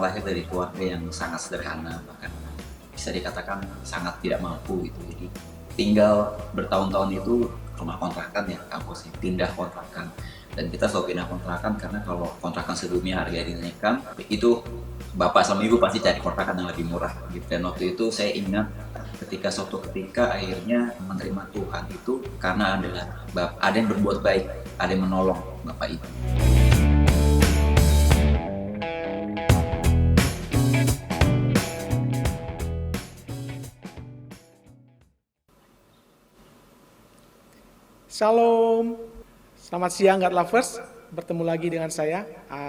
lahir dari keluarga yang sangat sederhana, bahkan bisa dikatakan sangat tidak mampu gitu. Jadi tinggal bertahun-tahun itu rumah kontrakan ya kampus ya, pindah kontrakan. Dan kita selalu pindah kontrakan karena kalau kontrakan sebelumnya harga dinaikkan, itu bapak sama ibu pasti cari kontrakan yang lebih murah gitu. Dan waktu itu saya ingat ketika suatu ketika akhirnya menerima Tuhan itu karena ada yang berbuat baik, ada yang menolong bapak ibu. Shalom, selamat siang God Lovers. Bertemu lagi dengan saya,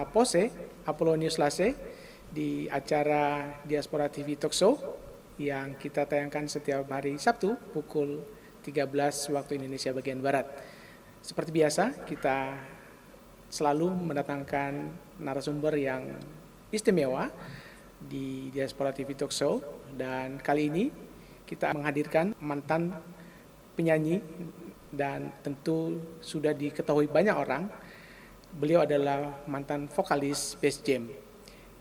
Pose, Apolonius Lase, di acara Diaspora TV Talk Show yang kita tayangkan setiap hari Sabtu pukul 13 waktu Indonesia bagian Barat. Seperti biasa, kita selalu mendatangkan narasumber yang istimewa di Diaspora TV Talk Show, dan kali ini kita menghadirkan mantan penyanyi dan tentu sudah diketahui banyak orang. Beliau adalah mantan vokalis Space Jam.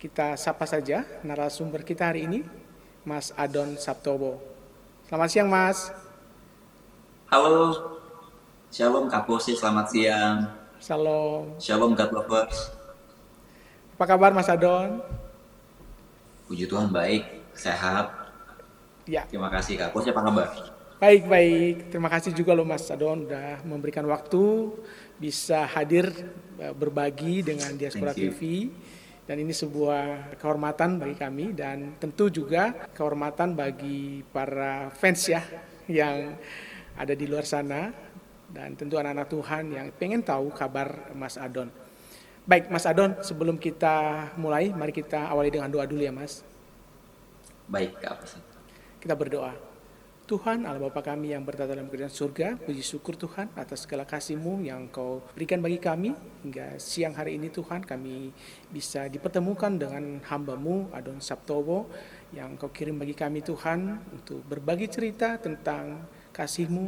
Kita sapa saja narasumber kita hari ini, Mas Adon Saptowo. Selamat siang, Mas. Halo, Shalom Kak Pose, selamat siang. Shalom. Shalom God Lovers. Apa kabar, Mas Adon? Puji Tuhan baik, sehat. Ya, Terima kasih Kak Pose, apa kabar? baik. Terima kasih juga loh Mas Adon udah memberikan waktu bisa hadir berbagi dengan Diaspora Thank you. TV. Dan ini sebuah kehormatan bagi kami dan tentu juga kehormatan bagi para fans ya yang ada di luar sana dan tentu anak-anak Tuhan yang pengen tahu kabar Mas Adon. Baik Mas Adon, sebelum kita mulai, mari kita awali dengan doa dulu ya Mas. Baik Kak Pose. Kita berdoa. Tuhan Allah Bapa kami yang bertata dalam kerajaan surga, puji syukur Tuhan atas segala kasih-Mu yang Kau berikan bagi kami hingga siang hari ini Tuhan, kami bisa dipertemukan dengan hamba-Mu Adon Saptowo yang Kau kirim bagi kami Tuhan untuk berbagi cerita tentang kasih-Mu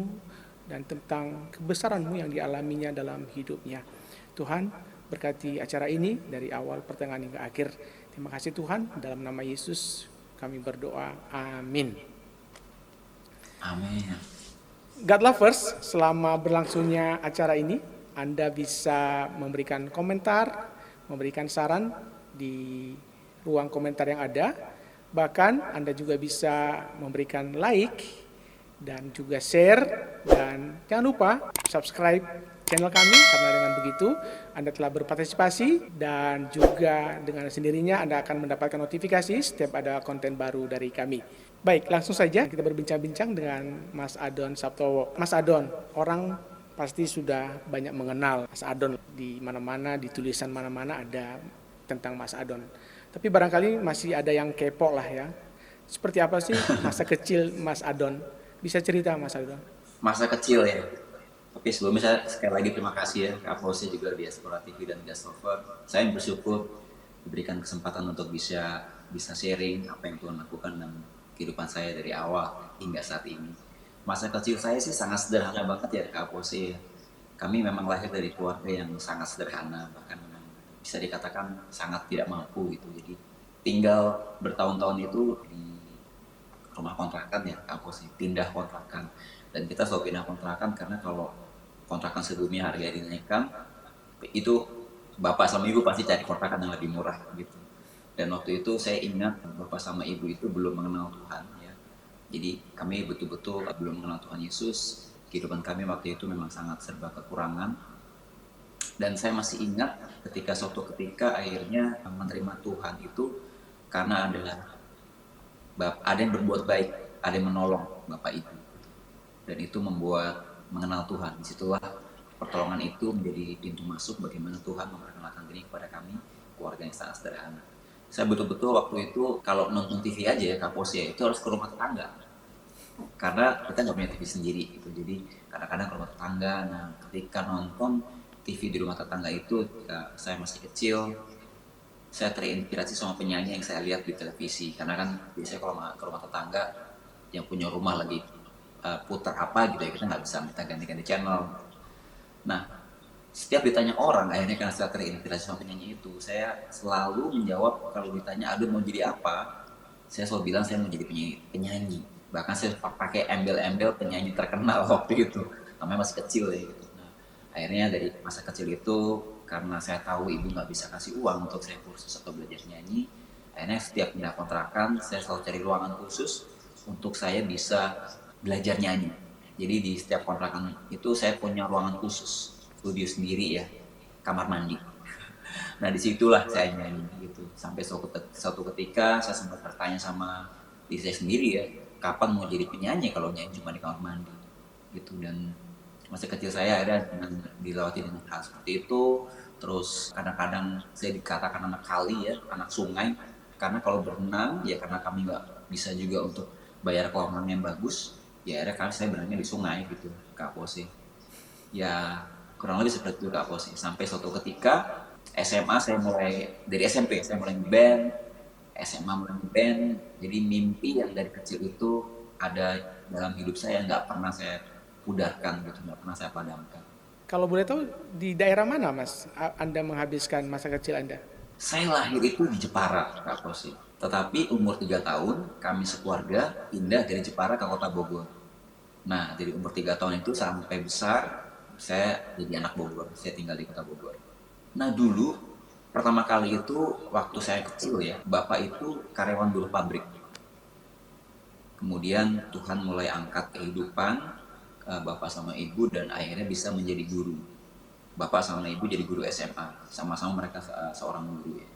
dan tentang kebesaran-Mu yang dialaminya dalam hidupnya. Tuhan, berkati acara ini dari awal pertengahan hingga akhir. Terima kasih Tuhan, dalam nama Yesus kami berdoa, amin. Amin. God Lovers, selama berlangsungnya acara ini, Anda bisa memberikan komentar, memberikan saran di ruang komentar yang ada. Bahkan Anda juga bisa memberikan like dan juga share. Dan jangan lupa subscribe channel kami, karena dengan begitu Anda telah berpartisipasi dan juga dengan sendirinya Anda akan mendapatkan notifikasi setiap ada konten baru dari kami. Baik, langsung saja kita berbincang-bincang dengan Mas Adon Saptowo. Mas Adon, orang pasti sudah banyak mengenal Mas Adon, di mana-mana, di tulisan mana-mana ada tentang Mas Adon. Tapi barangkali masih ada yang kepo lah ya. Seperti apa sih masa kecil Mas Adon? Bisa cerita Mas Adon? Masa kecil ya. Tapi sebelumnya saya sekali lagi terima kasih ya Kak Pose juga di Diaspora TV dan Diaspora. Saya bersyukur diberikan kesempatan untuk bisa sharing apa yang Tuhan lakukan dan kehidupan saya dari awal hingga saat ini. Masa kecil saya sih sangat sederhana banget ya Kak Pose. Kami memang lahir dari keluarga yang sangat sederhana, bahkan memang bisa dikatakan sangat tidak mampu gitu. Jadi tinggal bertahun-tahun itu di rumah kontrakan ya Kak Pose, pindah kontrakan. Dan kita selalu pindah kontrakan karena kalau kontrakan sebelumnya harga dinaikkan, itu bapak sama ibu pasti cari kontrakan yang lebih murah gitu. Dan waktu itu saya ingat bapak sama ibu itu belum mengenal Tuhan ya. Jadi kami betul-betul belum mengenal Tuhan Yesus. Kehidupan kami waktu itu memang sangat serba kekurangan. Dan saya masih ingat ketika suatu ketika akhirnya menerima Tuhan itu karena ada yang berbuat baik, ada yang menolong bapak ibu. Dan itu membuat mengenal Tuhan. Disitulah pertolongan itu menjadi pintu masuk bagaimana Tuhan memperkenalkan diri kepada kami, keluarga yang sangat sederhana. Saya betul-betul waktu itu kalau nonton TV aja ya Kak Pose ya, itu harus ke rumah tetangga. Karena kita nggak punya TV sendiri gitu. Jadi kadang-kadang ke rumah tetangga. Nah ketika nonton TV di rumah tetangga itu, ketika saya masih kecil, saya terinspirasi sama penyanyi yang saya lihat di televisi. Karena kan biasanya kalau ke rumah tetangga yang punya rumah lagi putar apa gitu ya, kita nggak bisa minta ganti-ganti channel. Nah setiap ditanya orang, akhirnya karena saya terinspirasi sama penyanyi itu, saya selalu menjawab kalau ditanya, aduh mau jadi apa, saya selalu bilang saya mau jadi penyanyi. Bahkan saya pakai embel-embel penyanyi terkenal waktu itu, namanya masih kecil ya gitu. Nah, akhirnya dari masa kecil itu, karena saya tahu ibu nggak bisa kasih uang untuk saya kursus atau belajar nyanyi, akhirnya setiap pindah kontrakan, saya selalu cari ruangan khusus untuk saya bisa belajar nyanyi. Jadi di setiap kontrakan itu saya punya ruangan khusus, studio sendiri ya, kamar mandi. Nah disitulah saya nyanyi gitu. Sampai suatu ketika saya sempat bertanya sama diri saya sendiri ya, kapan mau jadi penyanyi kalau nyanyi cuma di kamar mandi gitu. Dan masa kecil saya ada dengan dilewati dengan hal seperti itu. Terus kadang-kadang saya dikatakan anak kali ya, anak sungai, karena kalau berenang ya karena kami nggak bisa juga untuk bayar kolam yang bagus, ya akhirnya kan saya berenangnya di sungai gitu, Kak Pose. Ya kurang lebih seperti itu Kak Pose. Sampai suatu ketika SMA saya mulai, dari SMP saya mulai band, SMA mulai band. Jadi mimpi yang dari kecil itu ada dalam hidup saya, nggak pernah saya pudarkan gitu, nggak pernah saya padamkan. Kalau boleh tahu di daerah mana Mas Anda menghabiskan masa kecil Anda? Saya lahir itu di Jepara, Kak Kosi. Tetapi umur 3 tahun, kami sekeluarga pindah dari Jepara ke kota Bogor. Nah, dari umur 3 tahun itu sampai besar, saya jadi anak Bogor. Saya tinggal di kota Bogor. Nah, dulu, pertama kali itu, waktu saya kecil ya, bapak itu karyawan buruh pabrik. Kemudian Tuhan mulai angkat kehidupan bapak sama ibu dan akhirnya bisa menjadi guru. Bapak sama ibu jadi guru SMA, sama-sama mereka seorang guru ya.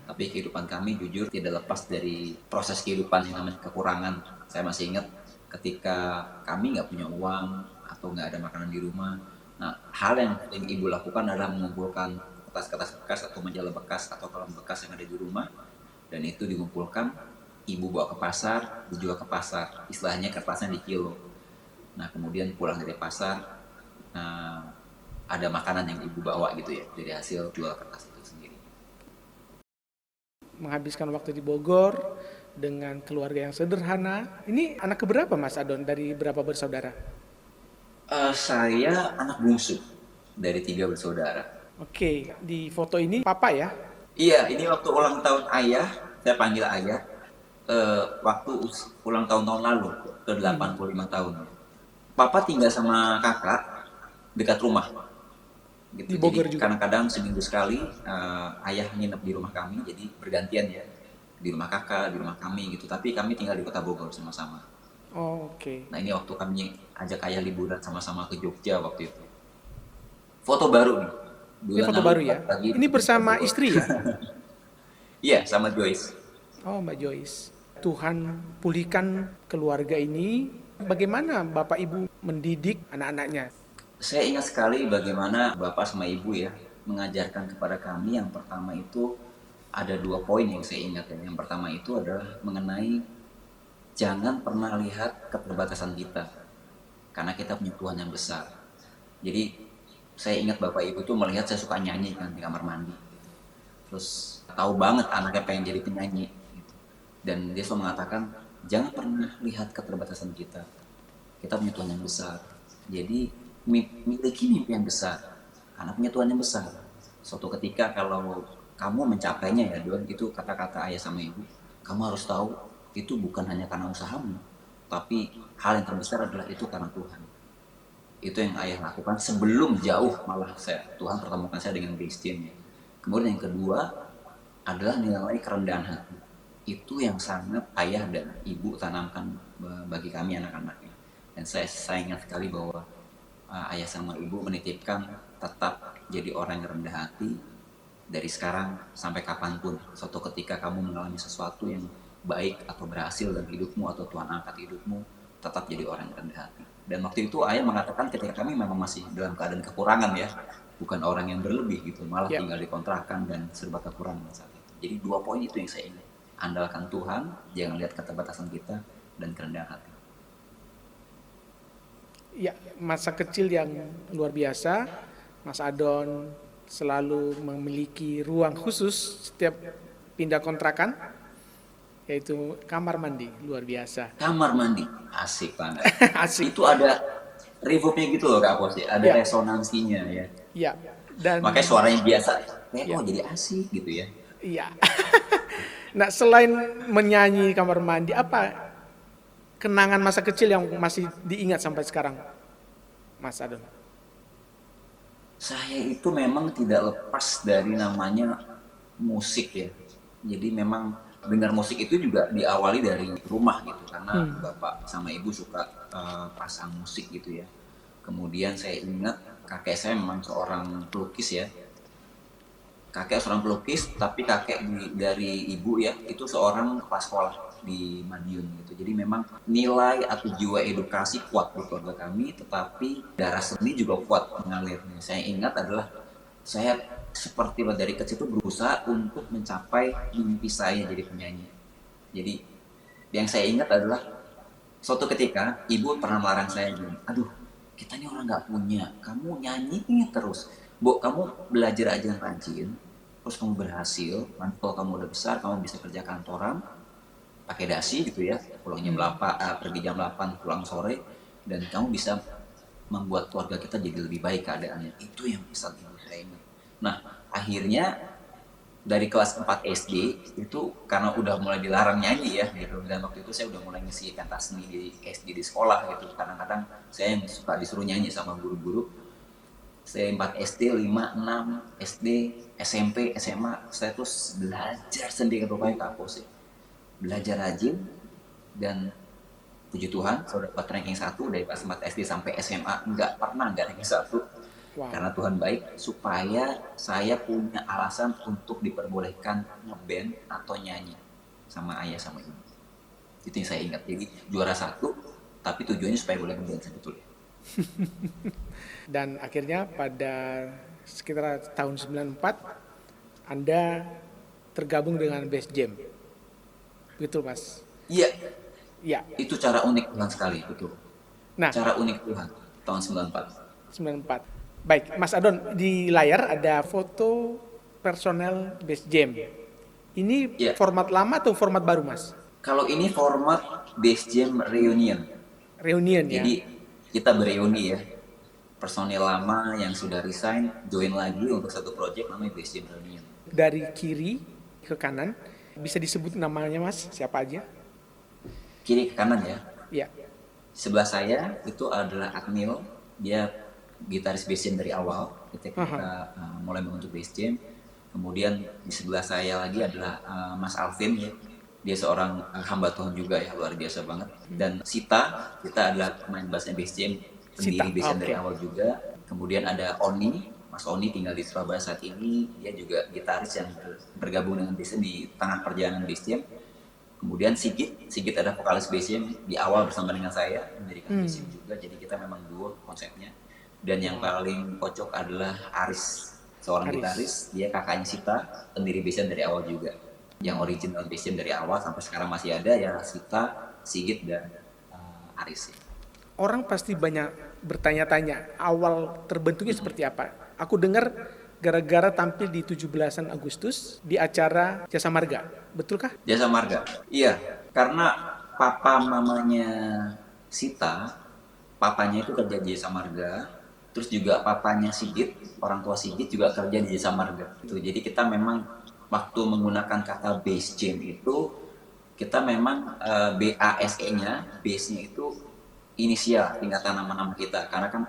Tapi kehidupan kami jujur tidak lepas dari proses kehidupan yang namanya kekurangan. Saya masih ingat ketika kami nggak punya uang atau nggak ada makanan di rumah. Nah, hal yang ibu lakukan adalah mengumpulkan kertas-kertas bekas atau majalah bekas atau kolam bekas yang ada di rumah, dan itu dikumpulkan, ibu bawa ke pasar, dijual ke pasar, istilahnya kertasnya di kilo. Nah kemudian pulang dari pasar, nah, ada makanan yang ibu bawa gitu ya dari hasil jual kertas itu sendiri. Menghabiskan waktu di Bogor dengan keluarga yang sederhana. Ini anak keberapa Mas Adon dari berapa bersaudara? Saya anak bungsu dari 3 bersaudara. Oke, di foto ini Papa ya? Iya, ini waktu ulang tahun ayah, saya panggil ayah, waktu ulang tahun lalu, ke 85 tahun. Papa tinggal sama kakak dekat rumah. Gitu. Di Bogor Jadi juga? kadang-kadang seminggu sekali ayah nginep di rumah kami, jadi bergantian ya. Di rumah kakak, di rumah kami gitu. Tapi kami tinggal di kota Bogor sama-sama. Oh, oke. Nah ini waktu kami ajak ayah liburan sama-sama ke Jogja waktu itu. Foto baru nih. Ini Bulan foto lalu baru ya? lagi Ini bersama Bogor. istri ya? Iya, sama Joyce. Oh, Mbak Joyce. Tuhan pulihkan keluarga ini. Bagaimana Bapak Ibu mendidik anak-anaknya? Saya ingat sekali bagaimana bapak sama ibu ya mengajarkan kepada kami. Yang pertama itu ada 2 poin yang saya ingat ya. Yang pertama itu adalah mengenai jangan pernah lihat keterbatasan kita, karena kita punya Tuhan yang besar. Jadi saya ingat bapak ibu tuh melihat saya suka nyanyi kan di kamar mandi. Terus tahu banget anaknya pengen jadi penyanyi. Gitu. Dan dia selalu mengatakan jangan pernah lihat keterbatasan kita. Kita punya Tuhan yang besar. Jadi miliki mimpi yang besar. Karena punya Tuhan yang besar. Suatu ketika kalau kamu mencapainya ya Don, itu kata-kata ayah sama ibu. Kamu harus tahu itu bukan hanya karena usahamu, tapi hal yang terbesar adalah itu karena Tuhan. Itu yang ayah lakukan sebelum jauh malah Tuhan pertemukan saya dengan Christian ya. Kemudian yang kedua adalah nilai kerendahan hati. Itu yang sangat ayah dan ibu tanamkan bagi kami anak-anaknya. Dan saya ingat sekali bahwa ayah sama ibu menitipkan tetap jadi orang yang rendah hati dari sekarang sampai kapanpun. Suatu ketika kamu mengalami sesuatu yang baik atau berhasil dalam hidupmu atau Tuhan angkat hidupmu, tetap jadi orang yang rendah hati. Dan waktu itu ayah mengatakan ketika kami memang masih dalam keadaan kekurangan ya, bukan orang yang berlebih gitu, malah tinggal di kontrakan dan serba kekurangan saat itu. Jadi 2 poin itu yang saya ingat. Andalkan Tuhan, jangan lihat keterbatasan kita, dan kerendahan hati. Ya, masa kecil yang luar biasa. Mas Adon selalu memiliki ruang khusus setiap pindah kontrakan, yaitu kamar mandi, luar biasa. Kamar mandi, asik banget. Asik. Itu ada reverbnya gitu loh Kak Pos ya, ada Ya. resonansinya ya. Ya, Dan Makanya suaranya biasa, kayak ya, jadi asik gitu ya. iya. Nah, selain menyanyi di kamar mandi, apa kenangan masa kecil yang masih diingat sampai sekarang, Mas Adon? Saya itu memang tidak lepas dari namanya musik ya. Jadi memang dengar musik itu juga diawali dari rumah gitu, karena Hmm. bapak sama ibu suka pasang musik gitu ya. Kemudian saya ingat kakek saya memang seorang pelukis ya. Kakek seorang pelukis, tapi dari ibu ya itu seorang kepala sekolah di Madiun gitu. Jadi memang nilai atau jiwa edukasi kuat di keluarga kami, tetapi darah seni juga kuat mengalirnya. Saya ingat adalah saya seperti dari kecil itu berusaha untuk mencapai mimpi saya jadi penyanyi. Jadi yang saya ingat adalah suatu ketika ibu pernah melarang saya gini, aduh kita ini orang nggak punya, kamu nyanyi terus, bu kamu belajar aja yang rajin, terus kamu berhasil, nanti kalau kamu udah besar kamu bisa kerja kantoran, pakai dasi gitu ya, pulang jam Hmm. 8, pergi jam 8, pulang sore, dan kamu bisa membuat keluarga kita jadi lebih baik keadaannya. Itu yang pesan ibu saya ingat. Nah akhirnya dari kelas 4 SD itu karena udah mulai dilarang nyanyi ya gitu, dan waktu itu saya udah mulai ngisi pentas seni di SD di sekolah gitu, kadang-kadang saya yang suka disuruh nyanyi sama guru-guru. Saya 4 SD, 5, 6 SD, SMP, SMA saya terus belajar sendiri rupanya Kak Apos, belajar rajin, dan puji Tuhan saya dapat ranking 1 dari kelas 4 SD sampai SMA, nggak pernah nggak ranking 1, Wow. karena Tuhan baik supaya saya punya alasan untuk diperbolehkan ngeband atau nyanyi sama ayah sama ibu. Itu yang saya ingat. Jadi juara 1, tapi tujuannya supaya boleh ngeband sebetulnya. Dan akhirnya pada sekitar tahun 94 Anda tergabung dengan Best Jam. Betul, Mas? Iya, Ya. itu cara unik Tuhan sekali, betul. Nah, Cara unik Tuhan tahun 94. 94. Baik, Mas Adon, di layar ada foto personel Best Jam. Ini Iya, format lama atau format baru, Mas? kalau ini format Base Jam Reunion. Reunion ya. Jadi kita bereuni ya. Personil lama yang sudah resign join lagi untuk satu project namanya Base Jam Reunion. Dari kiri ke kanan, bisa disebut namanya, Mas? Siapa aja? Kiri ke kanan ya. Ya. Sebelah saya itu adalah Akmil, dia gitaris bass jam dari awal ketika Aha. kita mulai membentuk bass jam. Kemudian di sebelah saya lagi adalah Mas Alvin ya. Dia seorang hamba Tuhan juga ya, luar biasa banget. Dan Sita, kita adalah pemain bassnya bass jam, Sita. pendiri bass jam dari Oke. awal juga. Kemudian ada Oni, Mas Oni tinggal di Surabaya saat ini. Dia juga gitaris yang bergabung dengan bass jam di tengah perjalanan bass jam. Kemudian Sigit ada vokalis bass jam di awal bersama dengan saya mendirikan bass jam juga. Jadi kita memang duo konsepnya. Dan yang paling kocok adalah Aris, seorang Aris. gitaris. Dia kakaknya Sita, pendiri bass jam dari awal juga. Yang original bass jam dari awal sampai sekarang masih ada ya Sita, Sigit dan Aris. Orang pasti banyak bertanya-tanya, awal terbentuknya seperti apa? Aku dengar gara-gara tampil di 17-an Agustus di acara Jasa Marga. Betulkah? Jasa Marga. Iya, karena papa mamanya Sita, papanya itu kerja di Jasa Marga, terus juga papanya Sigit, orang tua Sigit juga kerja di Jasa Marga. Gitu. Jadi kita memang waktu menggunakan kata base jam itu kita memang BASE-nya, base-nya itu inisial tingkatan nama-nama kita, karena kan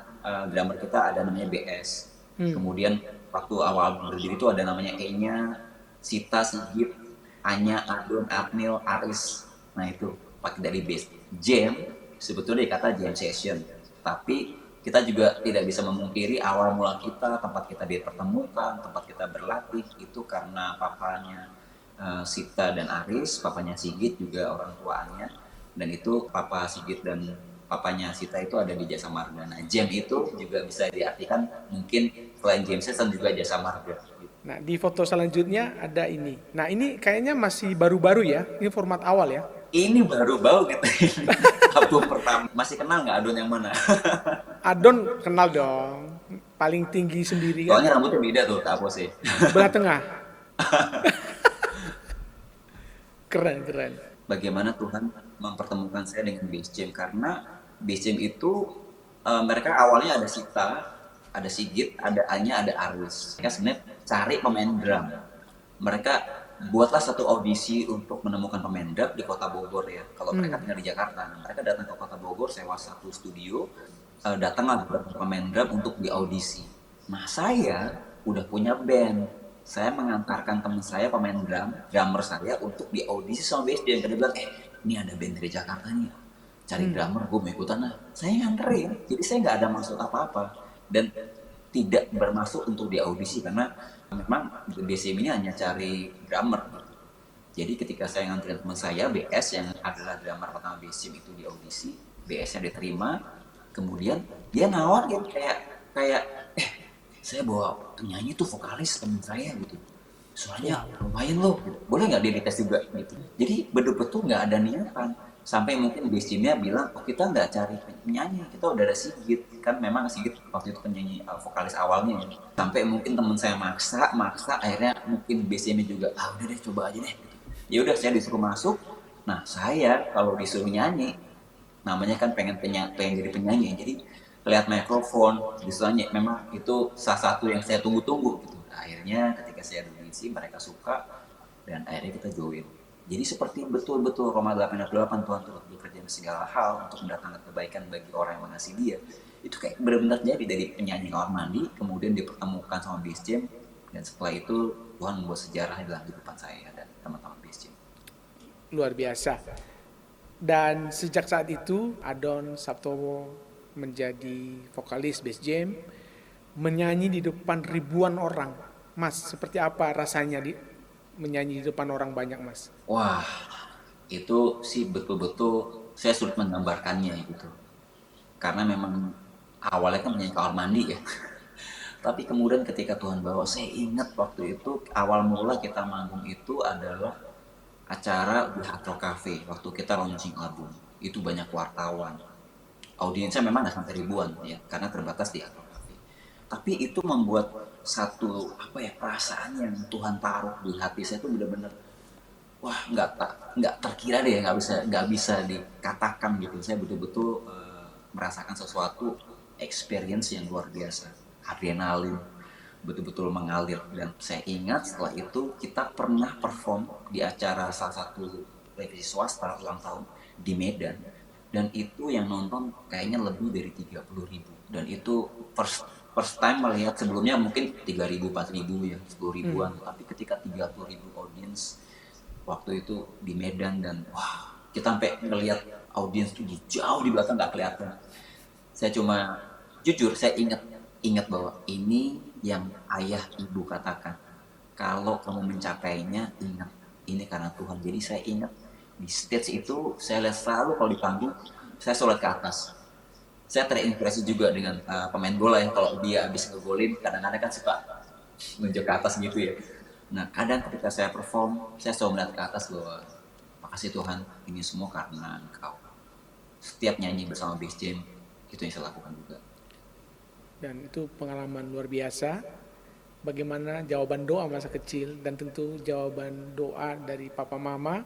drummer kita ada namanya BS. Kemudian waktu awal berdiri itu ada namanya E-nya, Sita, Sigit, Anya, Adon, Akmil, Aris. Nah itu pakai dari base. Jam sebetulnya dikata jam session, tapi kita juga tidak bisa memungkiri awal mula kita, tempat kita dipertemukan, tempat kita berlatih itu karena papanya Sita dan Aris, papanya Sigit juga orang tuanya, dan itu papa Sigit dan papanya Sita itu ada di Jasa Marga. Nah jam itu juga bisa diartikan mungkin selain jam session juga Jasa Marga. Nah, di foto selanjutnya ada ini. Nah, ini kayaknya masih baru-baru ya. Ini format awal ya. Ini baru bau kita ini. Album pertama. Masih kenal nggak Adon yang mana? Adon kenal dong. Paling tinggi sendiri kan. Soalnya rambutnya beda tuh Kak Apos sih. Belah tengah. Keren, keren. Bagaimana Tuhan mempertemukan saya dengan Base Jam, karena Base Jam itu mereka awalnya ada Sita, ada Sigit, ada Anya, ada Aris. Mereka sebenarnya cari pemain drum. Mereka buatlah satu audisi untuk menemukan pemain drum di kota Bogor ya. Kalau mereka tinggal di Jakarta, mereka datang ke kota Bogor, sewa satu studio, datanglah beberapa pemain drum untuk diaudisi. Nah saya udah punya band, saya mengantarkan teman saya pemain drummer saya untuk diaudisi sama bass jam. Dia bilang, ini ada band dari Jakarta nih, cari drummer, gue mau ikutan lah. Saya nganterin, jadi saya nggak ada maksud apa-apa dan tidak bermaksud untuk diaudisi karena memang BCM ini hanya cari drummer. Jadi ketika saya nganterin teman saya BS yang adalah drummer pertama BCM itu diaudisi, BS-nya diterima, kemudian dia nawarin kayak saya bawa penyanyi tuh vokalis temen saya gitu, suaranya lumayan loh gitu. Boleh nggak dia dites juga gitu. Jadi betul-betul nggak ada niatan sampai mungkin BCM-nya bilang, oh kita nggak cari penyanyi, kita udah ada Sigit. Kan memang Sigit waktu itu penyanyi vokalis awalnya ya. Sampai mungkin teman saya maksa akhirnya mungkin BCM-nya juga udah deh coba aja deh gitu. Ya udah saya disuruh masuk. Nah saya kalau disuruh nyanyi namanya kan pengen jadi penyanyi, jadi lihat mikrofon disuruhnya, memang itu salah satu yang saya tunggu-tunggu gitu. Nah, akhirnya ketika saya audisi mereka suka dan akhirnya kita join. Jadi seperti betul-betul Roma 888 Tuhan turut bekerja segala hal untuk mendatangkan kebaikan bagi orang yang mengasihi Dia. Itu kayak benar-benar jadi dari penyanyi kamar mandi kemudian dipertemukan sama bass jam, dan setelah itu Tuhan membuat sejarah dalam kehidupan saya dan teman-teman bass jam. Luar biasa. Dan sejak saat itu Adon Saptowo menjadi vokalis bass jam, menyanyi di depan ribuan orang. Mas, seperti apa rasanya menyanyi di depan orang banyak, Mas? Wah, itu sih betul-betul saya sulit menggambarkannya gitu. Karena memang awalnya kan menyanyi kamar mandi ya. Tapi kemudian ketika Tuhan bawa, saya ingat waktu itu awal mula kita manggung itu adalah acara di Hard Rock Cafe waktu kita launching album. Itu banyak wartawan. Audiensnya memang nggak sampai ribuan ya, karena terbatas di Hard Rock Cafe. Tapi itu membuat satu perasaan yang Tuhan taruh di hati saya itu benar-benar wah nggak terkira deh, nggak bisa dikatakan gitu. Saya betul-betul merasakan sesuatu experience yang luar biasa, adrenalin betul-betul mengalir. Dan saya ingat setelah itu kita pernah perform di acara salah satu televisi swasta ulang tahun di Medan, dan itu yang nonton kayaknya lebih dari 30.000, dan itu first time melihat. Sebelumnya mungkin 3.000, 4.000 ya, 10.000-an, tapi ketika 30.000 audiens waktu itu di Medan, dan wah kita sampai ngelihat audiens itu jauh di belakang nggak kelihatan. Saya cuma jujur saya ingat bahwa ini yang ayah ibu katakan, kalau kamu mencapainya ingat ini karena Tuhan. Jadi saya ingat di stage itu saya lihat selalu kalau di panggung saya sholat ke atas. Saya terinspirasi juga dengan pemain bola yang kalau dia habis ngegolin kadang-kadang kan suka nunjuk ke atas gitu ya. Nah kadang ketika saya perform saya selalu melihat ke atas bahwa makasih Tuhan, ini semua karena Engkau. Setiap nyanyi bersama bass jam itu yang saya lakukan juga. Dan itu pengalaman luar biasa. Bagaimana jawaban doa masa kecil, dan tentu jawaban doa dari papa mama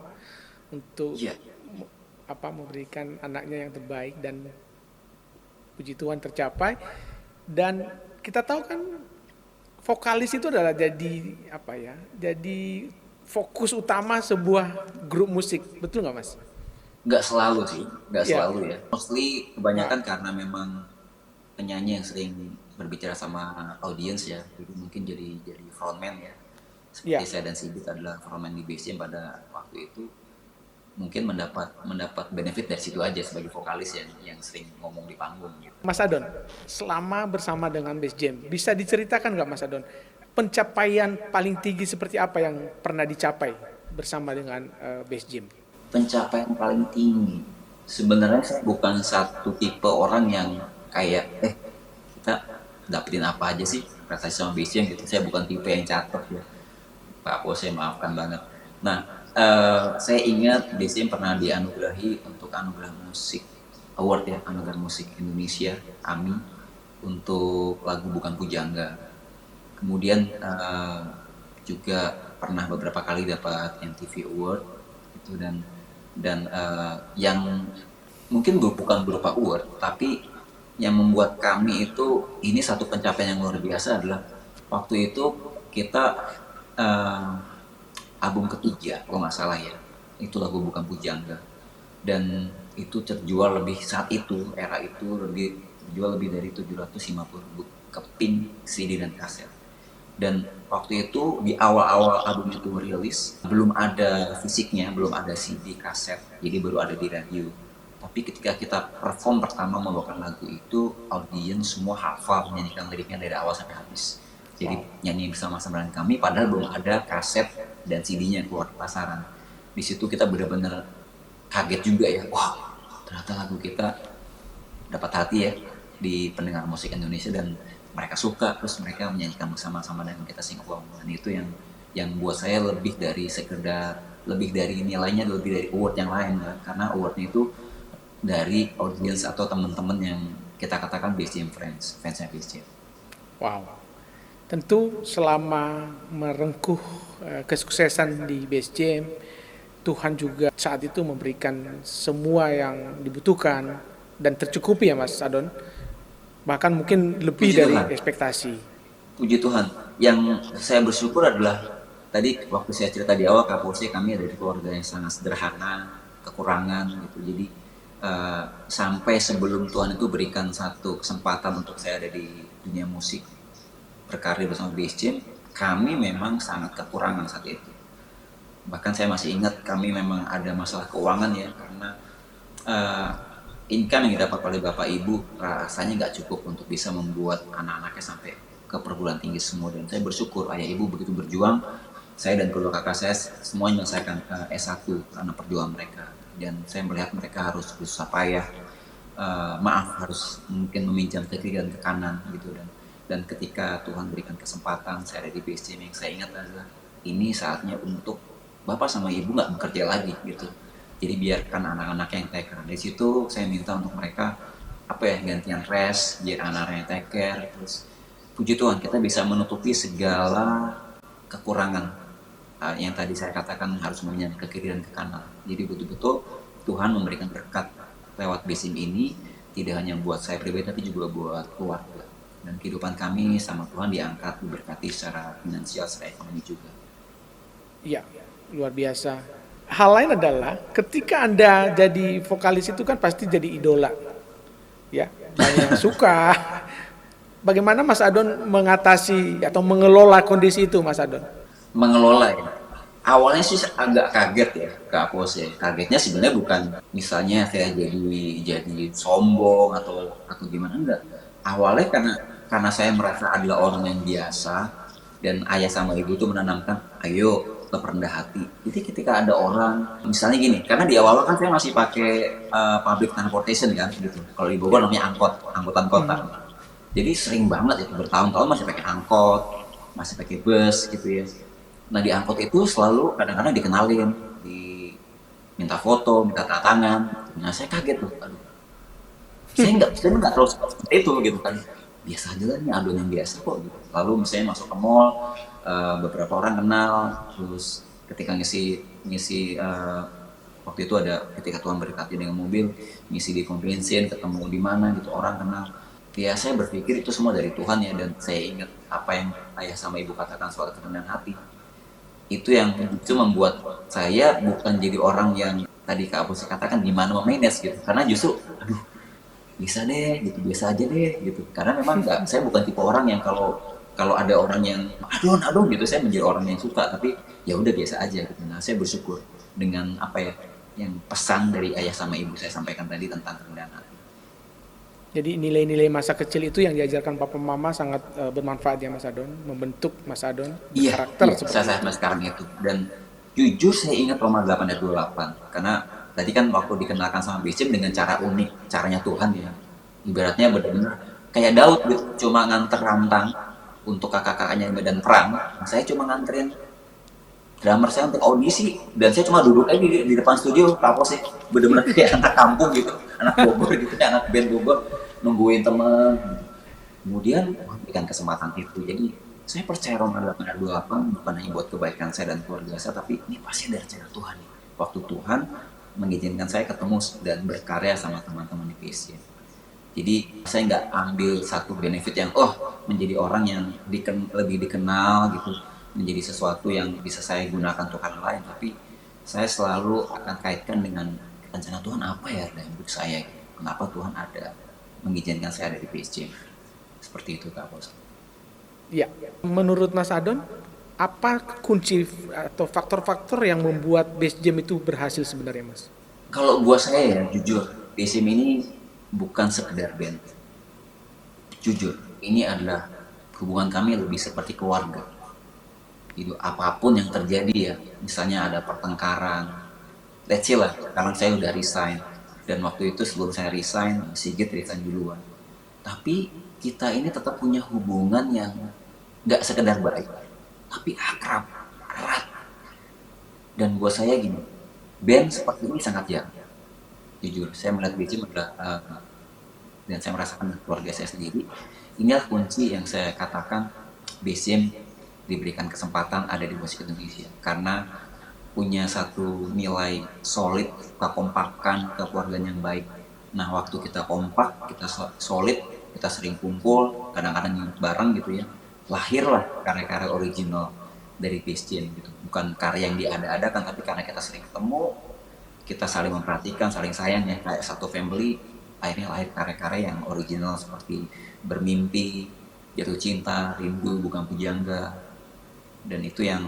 untuk memberikan anaknya yang terbaik, dan puji Tuhan tercapai. Dan kita tahu kan vokalis itu adalah jadi fokus utama sebuah grup musik, betul nggak Mas? Nggak selalu sih, selalu ya. Mostly kebanyakan karena memang penyanyi yang sering berbicara sama audiens ya, jadi mungkin jadi frontman ya. Seperti saya dan Sigit adalah frontman di bass jam pada waktu itu, mungkin mendapat benefit dari situ aja sebagai vokalis yang sering ngomong di panggung gitu. Mas Adon, selama bersama dengan bass jam, bisa diceritakan nggak Mas Adon, pencapaian paling tinggi seperti apa yang pernah dicapai bersama dengan bass jam? Pencapaian paling tinggi, sebenarnya saya bukan satu tipe orang yang kayak kita dapetin apa aja sih prestasi sama bass jam gitu. Saya bukan tipe yang catat ya, Pak Bos, saya maafkan banget. Nah saya ingat bass jam pernah dianugerahi untuk anugerah musik award ya, anugerah musik Indonesia AMI untuk lagu Bukan Pujangga. Kemudian juga pernah beberapa kali dapat MTV Award itu, dan yang mungkin bukan berupa award tapi yang membuat kami itu ini satu pencapaian yang luar biasa adalah waktu itu kita eh, album ketiga kalau nggak salah ya, itu lagu Bukan Pujangga, dan itu terjual lebih saat itu era itu lebih terjual lebih dari 750.000 keping CD dan kaset. Dan waktu itu di awal-awal album itu rilis belum ada fisiknya, belum ada CD kaset, jadi baru ada di radio. Tapi ketika kita perform pertama membawakan lagu itu, audiens semua hafal menyanyikan liriknya dari awal sampai habis. Jadi nyanyi bersama-sama dengan kami, padahal belum ada kaset dan CD-nya keluar ke pasaran. Di situ kita benar-benar kaget juga ya, wah ternyata lagu kita dapat hati ya di pendengar musik Indonesia dan mereka suka, terus mereka menyanyikan bersama-sama dengan kita singklong. Dan itu yang buat saya lebih dari sekedar, lebih dari nilainya, lebih dari award yang lain kan? Karena awardnya itu dari audience atau teman-teman yang kita katakan Bass Jam friends, fansnya Bass Jam. Wow. Tentu selama merengkuh kesuksesan di Bass Jam, Tuhan juga saat itu memberikan semua yang dibutuhkan dan tercukupi ya Mas Adon. Bahkan mungkin lebih Puji dari Tuhan, ekspektasi. puji Tuhan. Yang saya bersyukur adalah tadi waktu saya cerita di awal Kapolsek kami dari keluarga yang sangat sederhana, kekurangan gitu. Jadi sampai sebelum Tuhan itu berikan satu kesempatan untuk saya ada di dunia musik berkarir bersama Bass Jam, kami memang sangat kekurangan saat itu. Bahkan saya masih ingat kami memang ada masalah keuangan ya, karena uh, income yang didapat oleh bapak ibu rasanya nggak cukup untuk bisa membuat anak-anaknya sampai ke perguruan tinggi semua. Dan saya bersyukur ayah ibu begitu berjuang, saya dan kedua kakak saya semuanya menyelesaikan S1 karena perjuangan mereka. Dan saya melihat mereka harus berusaha payah, maaf harus mungkin meminjam ke kiri dan ke kanan gitu. Dan ketika Tuhan berikan kesempatan saya ada di Bass Jam, yang saya ingat adalah ini saatnya untuk bapak sama ibu nggak bekerja lagi gitu, jadi biarkan anak-anak yang take care. Dari situ saya minta untuk mereka apa ya, gantian rest biar anak-anaknya take care. Terus puji Tuhan kita bisa menutupi segala kekurangan yang tadi saya katakan harus menyanyi ke kiri dan ke kanan. Jadi betul-betul Tuhan memberikan berkat lewat Bass Jam ini, tidak hanya buat saya pribadi tapi juga buat keluarga, dan kehidupan kami sama Tuhan diangkat, diberkati secara finansial, secara ekonomi juga. Iya, luar biasa. Hal lain adalah ketika Anda jadi vokalis itu kan pasti jadi idola. Ya, banyak yang suka. Bagaimana Mas Adon mengatasi atau mengelola kondisi itu, Mas Adon? Mengelola ya. Awalnya sih agak kaget ya ke Apos ya. Kagetnya sebenarnya bukan misalnya saya jadi sombong atau gimana, enggak. Awalnya karena saya merasa adalah orang yang biasa dan ayah sama ibu tuh menanamkan, ayo tetap rendah hati. Jadi ketika ada orang misalnya gini, karena di awal kan saya masih pakai public transportation kan gitu. Kalau di Bogor namanya angkutan kota. Jadi sering banget itu bertahun-tahun masih pakai angkot, masih pakai bus gitu ya. Nah di angkot itu selalu kadang-kadang dikenalin, minta foto, minta tanda tangan. Nah saya kaget tuh, aduh, saya nggak terus seperti itu gitu kan. Biasa aja lah, ini Adon yang biasa kok gitu. Lalu misalnya masuk ke mall, beberapa orang kenal, terus ketika ngisi waktu itu ada ketika Tuhan berkati dengan mobil, ngisi di pom bensin, ketemu di mana gitu orang kenal. Ya saya berpikir itu semua dari Tuhan ya, dan saya ingat apa yang ayah sama ibu katakan soal kerendahan hati. Itu yang itu membuat saya bukan jadi orang yang tadi Kak Apus katakan gimana memanage gitu, karena justru aduh bisa deh gitu, biasa aja deh gitu, karena memang nggak, saya bukan tipe orang yang kalau ada orang yang aduh gitu saya menjadi orang yang suka, tapi ya udah biasa aja gitu. Nah saya bersyukur dengan apa ya yang pesan dari ayah sama ibu saya sampaikan tadi tentang kerendahan hati. Jadi nilai-nilai masa kecil itu yang diajarkan papa mama sangat bermanfaat ya Mas Adon, membentuk Mas Adon Iya, berkarakter iya, seperti saya itu. sampai sekarang itu. Dan jujur saya ingat Roma 8 ayat 28. Karena tadi kan waktu dikenalkan sama Bishop dengan cara unik, caranya Tuhan ya. Ibaratnya benar-benar kayak Daud gitu, cuma nganter rantang untuk kakak-kakaknya di medan perang. Nah, saya cuma nganterin drummer saya untuk audisi, dan saya cuma duduk aja di depan studio, apa sih, benar-benar kayak anak kampung gitu, anak Bogor gitu, anak band Bogor, nungguin temen. Kemudian berikan kesempatan itu. Jadi saya percaya Roma 8:28 bukan hanya buat kebaikan saya dan keluarga saya, tapi ini pasti dari rencana Tuhan nih. Waktu Tuhan mengizinkan saya ketemu dan berkarya sama teman-teman di PSC. Jadi saya nggak ambil satu benefit yang menjadi orang yang lebih dikenal gitu, menjadi sesuatu yang bisa saya gunakan untuk hal lain, tapi saya selalu akan kaitkan dengan rencana Tuhan apa ya dalam hidup saya. Kenapa Tuhan ada mengizinkan saya ada di PSJ? Seperti itu Kak Bos. Ya, menurut Mas Adon, apa kunci atau faktor-faktor yang membuat Base Jam itu berhasil sebenarnya, Mas? Kalau buat saya ya jujur, PSM ini bukan sekedar band. Jujur, ini adalah hubungan kami lebih seperti keluarga. Itu apapun yang terjadi ya, misalnya ada pertengkaran, let's say lah, sekarang saya udah resign, dan waktu itu sebelum saya resign, Sigit resign duluan. Tapi kita ini tetap punya hubungan yang nggak sekedar baik, tapi akrab, erat. Dan buat saya gini, band seperti ini sangat jarang. Jujur, saya melihat BC adalah dan saya merasakan keluarga saya sendiri. Inilah kunci yang saya katakan BCM diberikan kesempatan ada di musik Indonesia karena punya satu nilai solid, kekompakan, kekeluargaan yang baik. Nah, waktu kita kompak, kita solid, kita sering kumpul, kadang-kadang bareng gitu ya, lahirlah karya-karya original dari BCM gitu. Bukan karya yang diada-adakan, tapi karena kita sering ketemu, kita saling memperhatikan, saling sayang ya, kayak satu family, akhirnya lahir karya-karya yang original seperti Bermimpi, Jatuh Cinta, Rindu, Bukan Pujangga. Dan itu yang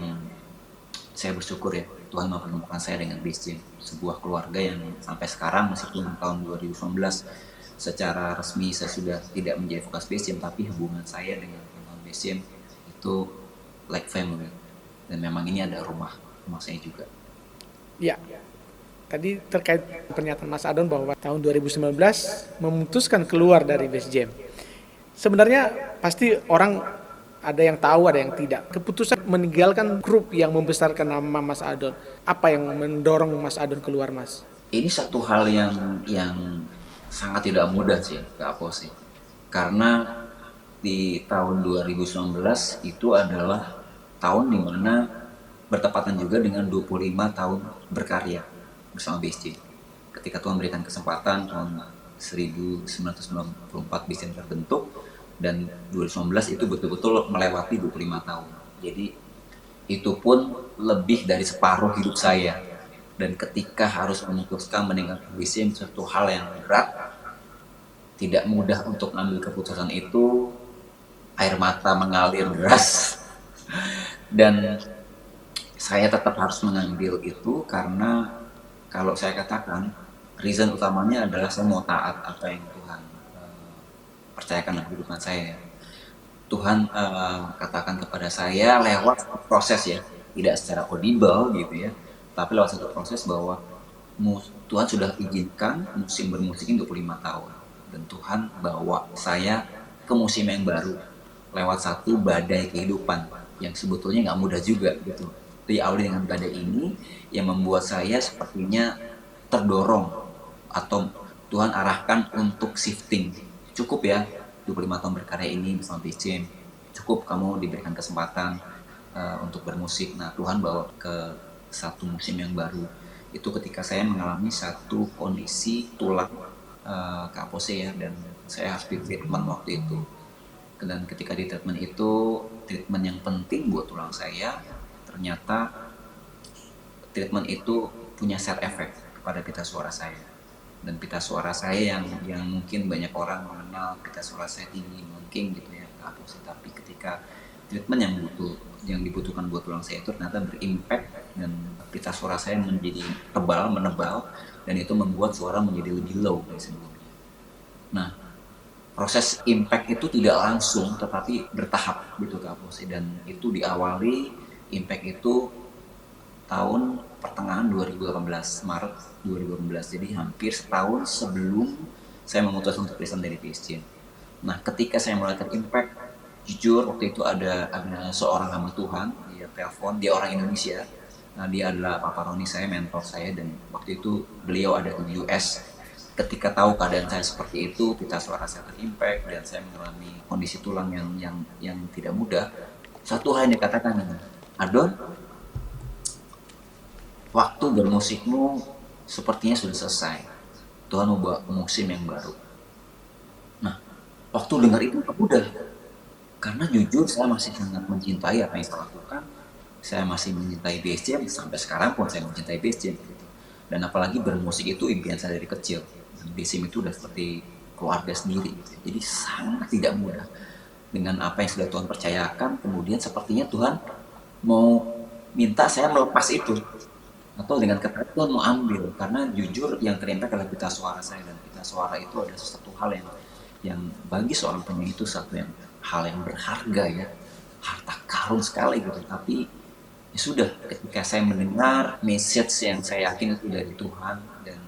saya bersyukur ya, Tuhan mempertemukan saya dengan BSJ, sebuah keluarga yang sampai sekarang meskipun tahun 2019 secara resmi saya sudah tidak menjadi vokalis BSJ, tapi hubungan saya dengan BSJ itu like family. Dan memang ini ada rumah saya juga. Ya, tadi terkait pernyataan Mas Adon bahwa tahun 2019 memutuskan keluar dari Base Jam. Sebenarnya pasti orang ada yang tahu, ada yang tidak. Keputusan meninggalkan grup yang membesarkan nama Mas Adon, apa yang mendorong Mas Adon keluar, Mas? Ini satu hal yang sangat tidak mudah sih, Kak Apos sih. Karena di tahun 2019 itu adalah tahun dimana bertepatan juga dengan 25 tahun berkarya bersama BSJ. Ketika Tuhan berikan kesempatan tahun 1994 BSJ terbentuk, dan 2019 itu betul-betul melewati 25 tahun. Jadi itu pun lebih dari separuh hidup saya. Dan ketika harus memutuskan meninggalkan BSJ satu hal yang berat, tidak mudah untuk mengambil keputusan itu, air mata mengalir deras. Dan saya tetap harus mengambil itu karena kalau saya katakan reason utamanya adalah saya mau taat apa yang Tuhan percayakan dalam kehidupan saya. Tuhan katakan kepada saya lewat proses ya, tidak secara audible gitu ya, tapi lewat satu proses bahwa Tuhan sudah izinkan musim bermusik ini 25 tahun, dan Tuhan bawa saya ke musim yang baru lewat satu badai kehidupan yang sebetulnya nggak mudah juga gitu. Diawali dengan badai ini yang membuat saya sepertinya terdorong atau Tuhan arahkan untuk shifting. Cukup ya 25 tahun berkarya ini bersama BCM, cukup kamu diberikan kesempatan untuk bermusik. Nah, Tuhan bawa ke satu musim yang baru. Itu ketika saya mengalami satu kondisi tulang kapose ya, dan saya harus di treatment waktu itu. Dan ketika di treatment itu, treatment yang penting buat tulang saya, ternyata treatment itu punya side effect kepada pita suara saya. Dan pita suara saya yang mungkin banyak orang mengenal pita suara saya tinggi mungkin gitu ya, tapi ketika treatment yang dibutuhkan buat tulang saya itu ternyata berimpact dan pita suara saya menjadi menebal, dan itu membuat suara menjadi lebih low dari sebelumnya. Nah, proses impact itu tidak langsung tetapi bertahap gitu Kak Apos, dan itu diawali impact itu tahun pertengahan 2018, Maret 2018, jadi hampir setahun sebelum saya memutuskan untuk resign dari PSJ. Nah, ketika saya mulai terimpact, jujur waktu itu ada seorang hamba Tuhan, dia telepon, dia orang Indonesia. Nah, dia adalah Papa Roni saya, mentor saya, dan waktu itu beliau ada di US. Ketika tahu keadaan saya seperti itu, pita suara saya terimpact dan saya mengalami kondisi tulang yang tidak mudah, satu hal yang dikatakan, Adon, waktu bermusikmu sepertinya sudah selesai. Tuhan membawa musim yang baru. Waktu dengar itu udah, karena jujur saya masih sangat mencintai apa yang saya lakukan. Saya masih mencintai Bass Jam, sampai sekarang pun saya mencintai Bass Jam gitu. Dan apalagi bermusik itu impian saya dari kecil. Dan Bass Jam itu udah seperti keluarga sendiri gitu. Jadi sangat tidak mudah dengan apa yang sudah Tuhan percayakan. Kemudian sepertinya Tuhan mau minta saya melepas itu, atau dengan kata Tuhan mau ambil, karena jujur yang terimpact adalah pita suara saya, dan pita suara itu adalah sesuatu hal yang bagi seorang penyanyi itu satu yang hal yang berharga ya, harta karun sekali gitu. Tapi ya sudah, ketika saya mendengar message yang saya yakin itu dari Tuhan, dan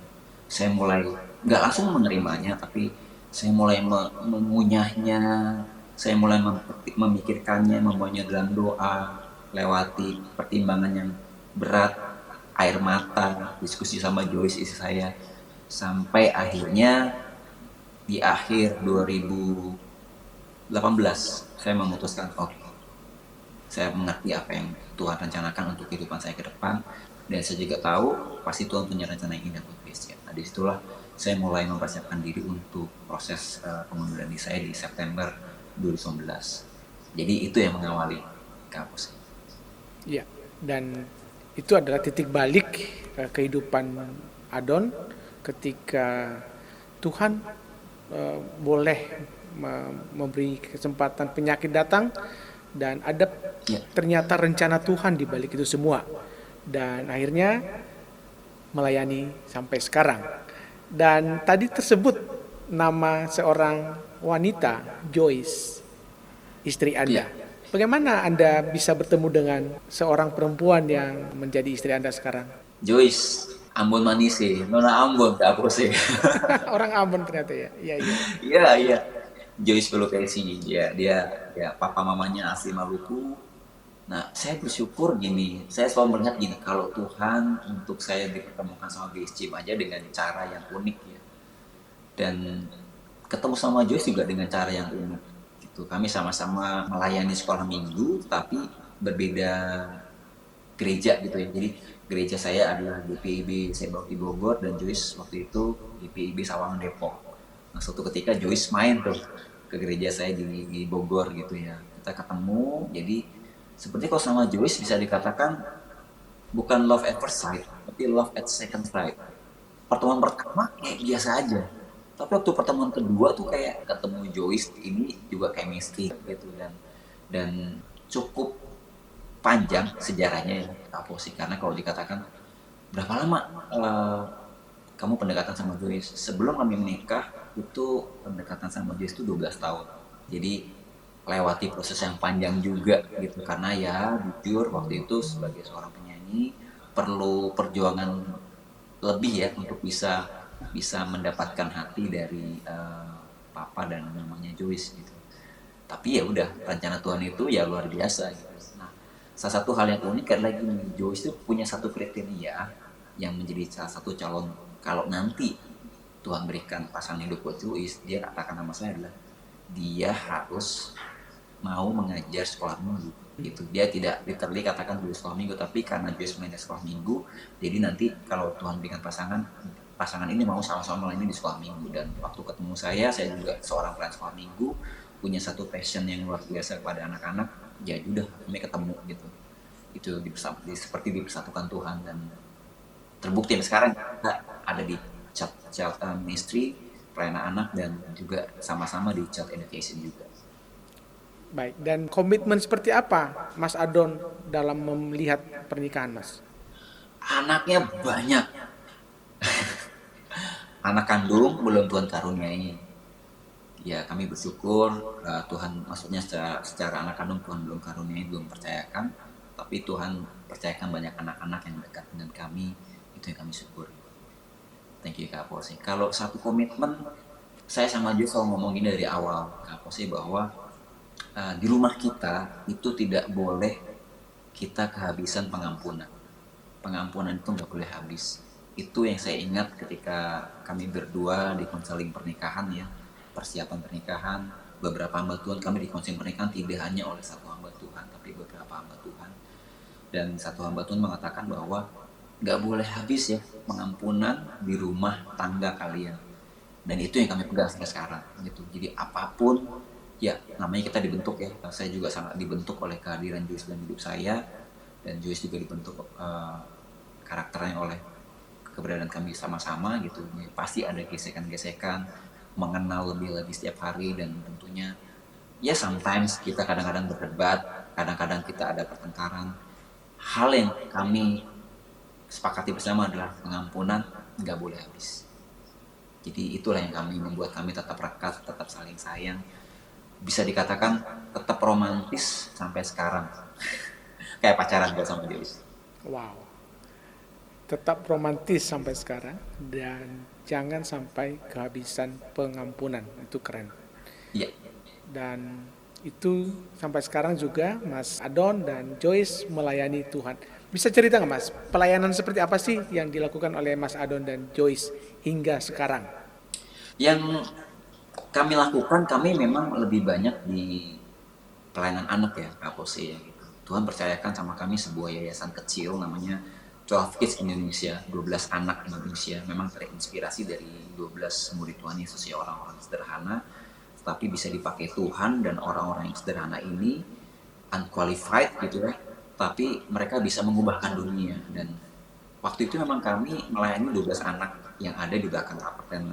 saya mulai nggak langsung menerimanya, tapi saya mulai mengunyahnya, saya mulai memikirkannya, membawanya dalam doa, lewati pertimbangan yang berat, air mata, diskusi sama Joyce istri saya, sampai akhirnya di akhir 2018 saya memutuskan, oke, saya mengerti apa yang Tuhan rencanakan untuk kehidupan saya ke depan, dan saya juga tahu pasti Tuhan punya rencana yang indah buat Christian. Nah, disitulah saya mulai mempersiapkan diri untuk proses pengunduran diri saya di September 2019. Jadi itu yang mengawali kampus. Ya, dan itu adalah titik balik kehidupan Adon ketika Tuhan boleh memberi kesempatan penyakit datang, dan ada ternyata rencana Tuhan di balik itu semua, dan akhirnya melayani sampai sekarang. Dan tadi tersebut nama seorang wanita, Joyce, istri Anda. Bagaimana Anda bisa bertemu dengan seorang perempuan yang menjadi istri Anda sekarang? Joyce, Ambon manis sih, nona Ambon tak apa sih. Orang Ambon ternyata ya. Iya, iya. Iya, iya. Joyce Pelukesi, dia papa mamanya asli Maluku. Nah, saya bersyukur gini, saya selalu melihat gini, kalau Tuhan untuk saya dipertemukan sama Bass Jam aja dengan cara yang unik ya. Dan ketemu sama Joyce juga dengan cara yang unik gitu. Kami sama-sama melayani sekolah minggu tapi berbeda gereja gitu ya. Jadi gereja saya adalah GPIB Sebakti Bogor, dan Joyce waktu itu GPIB Sawangan Depok. Nah, suatu ketika Joyce main tuh ke gereja saya di Bogor gitu ya. Kita ketemu, jadi seperti kalau sama Joyce bisa dikatakan bukan love at first sight, tapi love at second sight. Pertemuan pertama kayak biasa aja, tapi waktu pertemuan kedua tuh kayak ketemu Joyce ini juga chemistry gitu, dan cukup panjang sejarahnya ya Kak Fosi, karena kalau dikatakan berapa lama kamu pendekatan sama Joyce, sebelum kami menikah itu pendekatan sama Joyce itu 12 tahun. Jadi lewati proses yang panjang juga gitu, karena ya jujur waktu itu sebagai seorang penyanyi perlu perjuangan lebih ya untuk bisa mendapatkan hati dari papa dan namanya Joyce gitu. Tapi ya udah, rencana Tuhan itu ya luar biasa gitu. Nah, salah satu hal yang unik adalah gini, Joyce itu punya satu kriteria yang menjadi salah satu calon, kalau nanti Tuhan berikan pasangan hidup buat Joyce, dia katakan nama saya adalah dia harus mau mengajar sekolah minggu gitu. Dia tidak literally katakan dulu sekolah minggu, tapi karena Joyce mengajar sekolah minggu, jadi nanti kalau Tuhan berikan pasangan ini mau sama-sama melayani di sekolah minggu. Dan waktu ketemu saya juga seorang pelayan sekolah minggu, punya satu passion yang luar biasa kepada anak-anak, ya udah kami ketemu gitu. Itu seperti dipersatukan Tuhan, dan terbukti sekarang kita ada di child ministry, pelayanan anak, dan juga sama-sama di child education juga. Baik, dan komitmen seperti apa Mas Adon dalam melihat pernikahan Mas? Anaknya banyak. Anak kandung belum Tuhan karuniai. Ya kami bersyukur Tuhan, maksudnya secara anak kandung Tuhan belum karuniai, belum percayakan. Tapi Tuhan percayakan banyak anak-anak yang dekat dengan kami, itu yang kami syukur. Thank you Kak Posi. Kalau satu komitmen, saya sama Joyce selalu ngomongin dari awal Kak Posi, bahwa di rumah kita itu tidak boleh kita kehabisan pengampunan. Pengampunan itu nggak boleh habis. Itu yang saya ingat ketika kami berdua di konseling pernikahan ya, persiapan pernikahan. Beberapa hamba Tuhan kami di konseling pernikahan tidak hanya oleh satu hamba Tuhan, tapi beberapa hamba Tuhan. Dan satu hamba Tuhan mengatakan bahwa nggak boleh habis ya pengampunan di rumah tangga kalian. Dan itu yang kami pegang sampai sekarang gitu. Jadi apapun ya, namanya kita dibentuk ya. Saya juga sangat dibentuk oleh kehadiran Joyce dalam hidup saya, dan Joyce juga dibentuk karakternya oleh keberadaan kami sama-sama gitu. Ya, pasti ada gesekan-gesekan, mengenal lebih lagi setiap hari, dan tentunya ya sometimes kita kadang-kadang berdebat, kadang-kadang kita ada pertengkaran. Hal yang kami sepakati bersama adalah pengampunan nggak boleh habis. Jadi itulah yang membuat kami tetap rekat, tetap saling sayang. Bisa dikatakan tetap romantis sampai sekarang. Kayak pacaran gue sama Joyce. Wow, tetap romantis sampai sekarang dan jangan sampai kehabisan pengampunan. Itu keren. Iya. Dan itu sampai sekarang juga Mas Adon dan Joyce melayani Tuhan. Bisa cerita nggak Mas, pelayanan seperti apa sih yang dilakukan oleh Mas Adon dan Joyce hingga sekarang? Yang kami lakukan, kami memang lebih banyak di pelayanan anak ya, Kak Pose ya gitu. Tuhan percayakan sama kami sebuah yayasan kecil namanya 12 Kids Indonesia, 12 anak Indonesia. Memang terinspirasi dari 12 murid Tuhan Yesus ya, orang-orang sederhana, tetapi bisa dipakai Tuhan, dan orang-orang yang sederhana ini unqualified gitu ya, tapi mereka bisa mengubahkan dunia. Dan waktu itu memang kami melayani 12 anak yang ada di belakang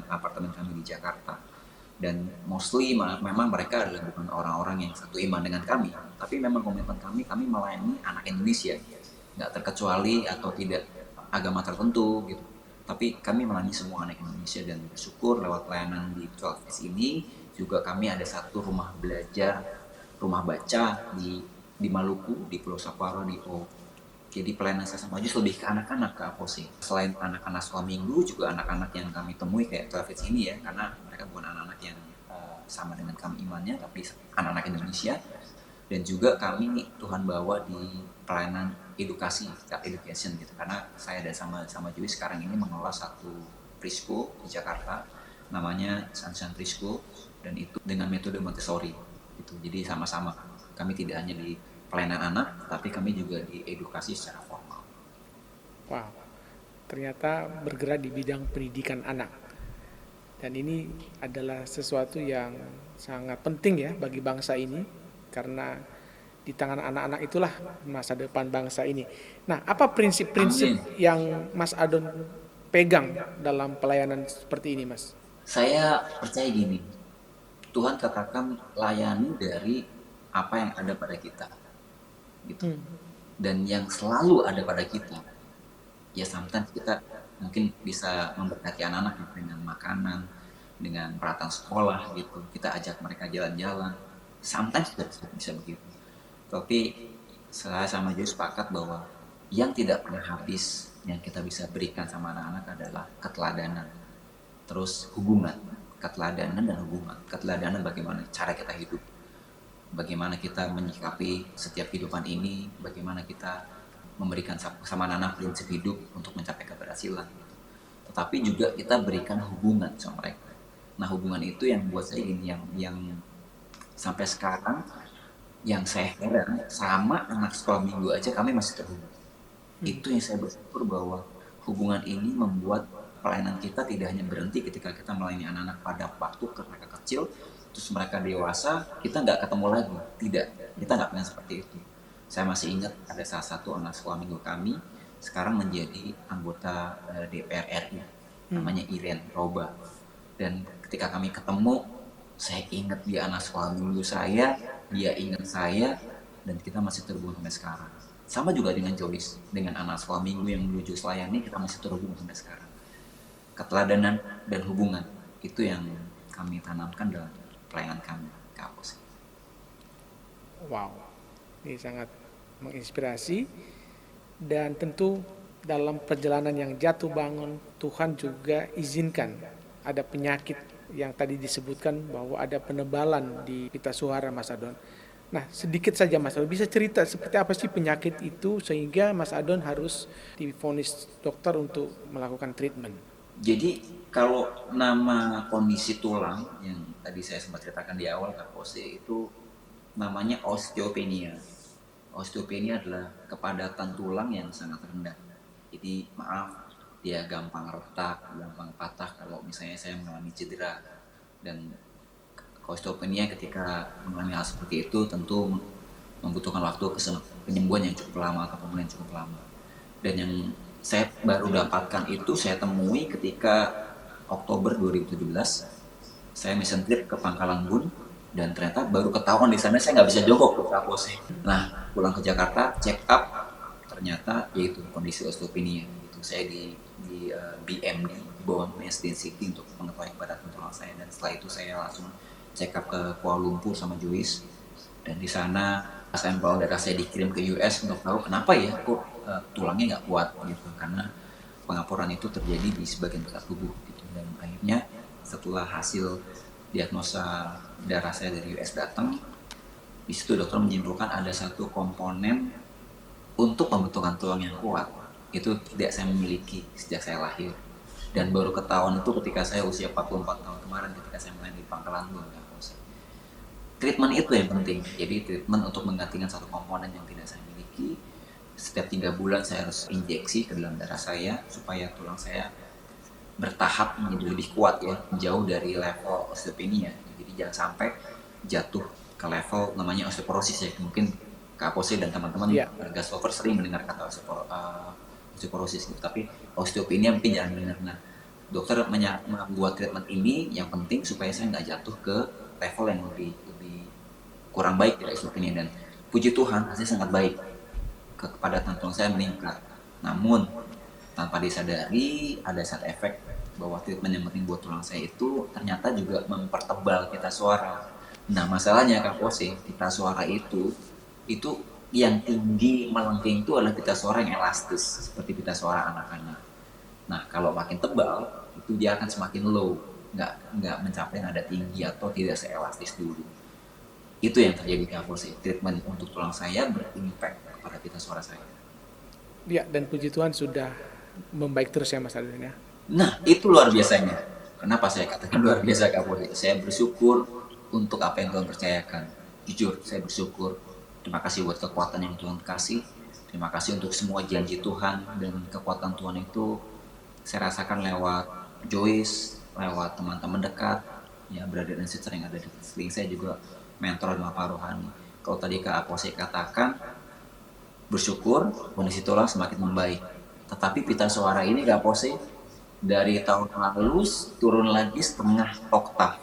apartemen kami di Jakarta. Dan mostly memang mereka adalah bukan orang-orang yang satu iman dengan kami, tapi memang komitmen kami melayani anak Indonesia, nggak terkecuali atau tidak agama tertentu gitu. Tapi kami melayani semua anak Indonesia, dan bersyukur lewat pelayanan di 12S ini juga kami ada satu rumah belajar, rumah baca di Maluku, di Pulau Saparo, di O. Jadi pelayanan saya sama Jus lebih ke anak-anak, ke Aposing. Selain anak-anak sekolah minggu, juga anak-anak yang kami temui kayak 12 ini ya, karena mereka bukan anak-anak yang sama dengan kami imannya, tapi anak-anak Indonesia. Dan juga kami Tuhan bawa di pelayanan edukasi, education gitu. Karena saya dan sama Joyce sekarang ini mengelola satu preschool di Jakarta, namanya Sunshine Preschool, dan itu dengan metode Montessori gitu. Jadi sama-sama kami tidak hanya di pelayanan anak, tapi kami juga di edukasi secara formal. Wow, ternyata bergerak di bidang pendidikan anak. Dan ini adalah sesuatu yang sangat penting ya bagi bangsa ini, karena di tangan anak-anak itulah masa depan bangsa ini. Nah, apa prinsip-prinsip Amin. yang Mas Adon pegang dalam pelayanan seperti ini, Mas? Saya percaya gini, Tuhan katakan layani dari apa yang ada pada kita gitu. Dan yang selalu ada pada kita, ya sometimes kita mungkin bisa memberkati anak-anak dengan makanan, dengan peralatan sekolah gitu. Kita ajak mereka jalan-jalan, sometimes bisa begitu. Tapi saya sama Joy sepakat bahwa yang tidak pernah habis yang kita bisa berikan sama anak-anak adalah keteladanan, terus hubungan, keteladanan dan hubungan. Keteladanan bagaimana cara kita hidup, bagaimana kita menyikapi setiap kehidupan ini, bagaimana kita memberikan sama anak-anak prinsip hidup untuk mencapai keberhasilan. Tetapi juga kita berikan hubungan sama mereka. Nah, hubungan itu yang buat saya ini yang sampai sekarang yang saya heran, sama anak sekolah minggu aja kami masih terhubung. Itu yang saya bersyukur, bahwa hubungan ini membuat pelayanan kita tidak hanya berhenti ketika kita melayani anak-anak pada waktu mereka kecil, terus mereka dewasa, kita nggak ketemu lagi. Tidak, kita nggak pernah seperti itu. Saya masih ingat ada salah satu anak sekolah minggu kami, sekarang menjadi anggota DPR RI, namanya Iren Roba. Dan ketika kami ketemu, saya ingat dia anak sekolah minggu saya, dia ingat saya, dan kita masih terhubung sampai sekarang. Sama juga dengan Joyce, dengan anak sekolah minggu yang menuju selayani, kita masih terhubung sampai sekarang. Keteladanan dan hubungan, itu yang kami tanamkan dalam pelayanan kami, Kampus. Wow, ini sangat menginspirasi, dan tentu dalam perjalanan yang jatuh bangun, Tuhan juga izinkan ada penyakit yang tadi disebutkan bahwa ada penebalan di pita suara Mas Adon. Nah, sedikit saja Mas Adon, bisa cerita seperti apa sih penyakit itu sehingga Mas Adon harus divonis dokter untuk melakukan treatment? Jadi kalau nama kondisi tulang yang tadi saya sempat ceritakan di awal, Kak Pose, itu namanya osteopenia. Osteopenia adalah kepadatan tulang yang sangat rendah. Jadi maaf, dia gampang retak, gampang patah kalau misalnya saya mengalami cedera. Dan osteopenia ketika mengalami hal seperti itu tentu membutuhkan waktu penyembuhan yang cukup lama atau pemulihan yang cukup lama. Dan yang saya baru dapatkan itu saya temui ketika Oktober 2017, saya mission trip ke Pangkalan Bun, dan ternyata baru ketahuan di sana saya nggak bisa jongkok ke pose. Nah, pulang ke Jakarta, check up, ternyata yaitu kondisi osteopenia. Itu saya di BMD, Bone Mass Density, untuk mengetahui kepadatan tulang saya. Dan setelah itu saya langsung check up ke Kuala Lumpur sama Joyce, dan di sana sampel darah saya dikirim ke US untuk tahu kenapa ya kok tulangnya nggak kuat gitu, karena pengaporan itu terjadi di sebagian besar tubuh gitu. Dan akhirnya setelah hasil diagnosa darah saya dari US datang, di situ dokter menyimpulkan ada satu komponen untuk pembentukan tulang yang kuat itu tidak saya miliki sejak saya lahir. Dan baru ketahuan itu ketika saya usia 44 tahun kemarin, ketika saya main di Pangkalan Bun. Treatment itu yang penting. Jadi treatment untuk menggantikan satu komponen yang tidak saya miliki. Setiap 3 bulan saya harus injeksi ke dalam darah saya supaya tulang saya bertahap menjadi lebih kuat ya, jauh dari level osteopenia. Jadi jangan sampai jatuh ke level namanya osteoporosis ya. Mungkin Kak Pose dan teman-teman gas lover sering mendengar kata osteoporosis gitu, tapi osteopenia mungkin jarang dengar. Nah, dokter membuat treatment ini yang penting supaya saya nggak jatuh ke level yang lebih kurang baik dari osteopenia. Dan puji Tuhan hasilnya sangat baik, kepadatan tulang saya meningkat. Namun tanpa disadari ada side effect bahwa treatment yang penting buat tulang saya itu ternyata juga mempertebal pita suara. Nah, masalahnya Kak Pose, pita suara itu yang tinggi melengking itu adalah pita suara yang elastis seperti pita suara anak-anak. Nah, kalau makin tebal itu dia akan semakin low, nggak mencapai nada tinggi atau tidak seelastis dulu. Itu yang terjadi Kak Pose. Treatment untuk tulang saya berimpact kepada pita suara saya. Ya, dan puji Tuhan sudah membaik terus ya Mas Adon ya. Nah, itu luar biasanya. Kenapa saya katakan luar biasa Kak Pose? Saya bersyukur untuk apa yang Tuhan percayakan. Jujur, saya bersyukur. Terima kasih buat kekuatan yang Tuhan kasih. Terima kasih untuk semua janji Tuhan, dan kekuatan Tuhan itu saya rasakan lewat Joyce, lewat teman-teman dekat, ya brother dan sister yang ada di sekeliling saya, juga mentor dan Bapak rohani. Kalau tadi Kak Pose katakan bersyukur, kondisi tulang semakin membaik. Tetapi pita suara ini Kak Pose dari tahun lalu turun lagi setengah oktav.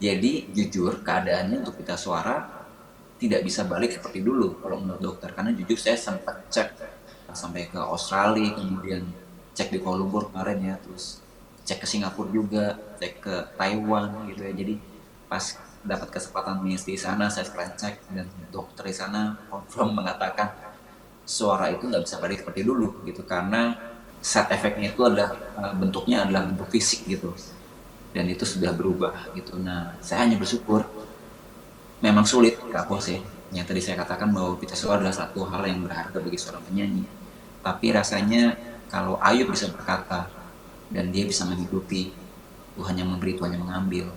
Jadi jujur keadaannya untuk pita suara tidak bisa balik seperti dulu kalau menurut dokter. Karena jujur saya sempat cek sampai ke Australia, kemudian cek di Kuala Lumpur kemarin ya, terus cek ke Singapura juga, cek ke Taiwan gitu ya. Jadi pas dapat kesempatan mengisi di sana, saya sekalian cek, dan dokter di sana confirm mengatakan suara itu nggak bisa balik seperti dulu gitu, karena side effect-nya itu adalah bentuknya adalah bentuk fisik gitu, dan itu sudah berubah gitu. Nah, saya hanya bersyukur. Memang sulit Kak Pose, yang tadi saya katakan bahwa pita suara adalah satu hal yang berharga bagi seorang penyanyi. Tapi rasanya kalau Ayub bisa berkata dan dia bisa menghidupi, Tuhan yang memberi, Tuhan yang mengambil.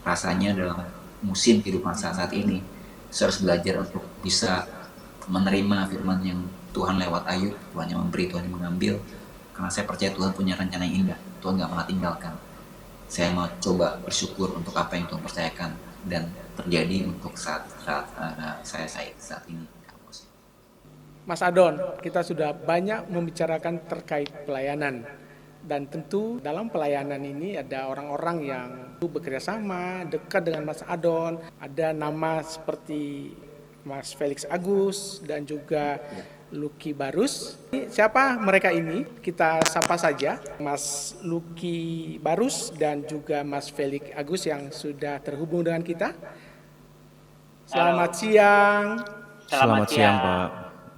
Rasanya dalam musim kehidupan saat ini, saya harus belajar untuk bisa menerima firman yang Tuhan lewat Ayub, Tuhan yang memberi, Tuhan yang mengambil. Karena saya percaya Tuhan punya rencana yang indah, Tuhan gak pernah tinggalkan. Saya mau coba bersyukur untuk apa yang Tuhan percayakan dan terjadi untuk saat ini. Mas Adon, kita sudah banyak membicarakan terkait pelayanan, dan tentu dalam pelayanan ini ada orang-orang yang bekerja sama dekat dengan Mas Adon. Ada nama seperti Mas Felix Agus dan juga Lucky Barus. Siapa mereka ini? Kita sapa saja Mas Lucky Barus dan juga Mas Felix Agus yang sudah terhubung dengan kita. Selamat siang. Selamat siang Pak.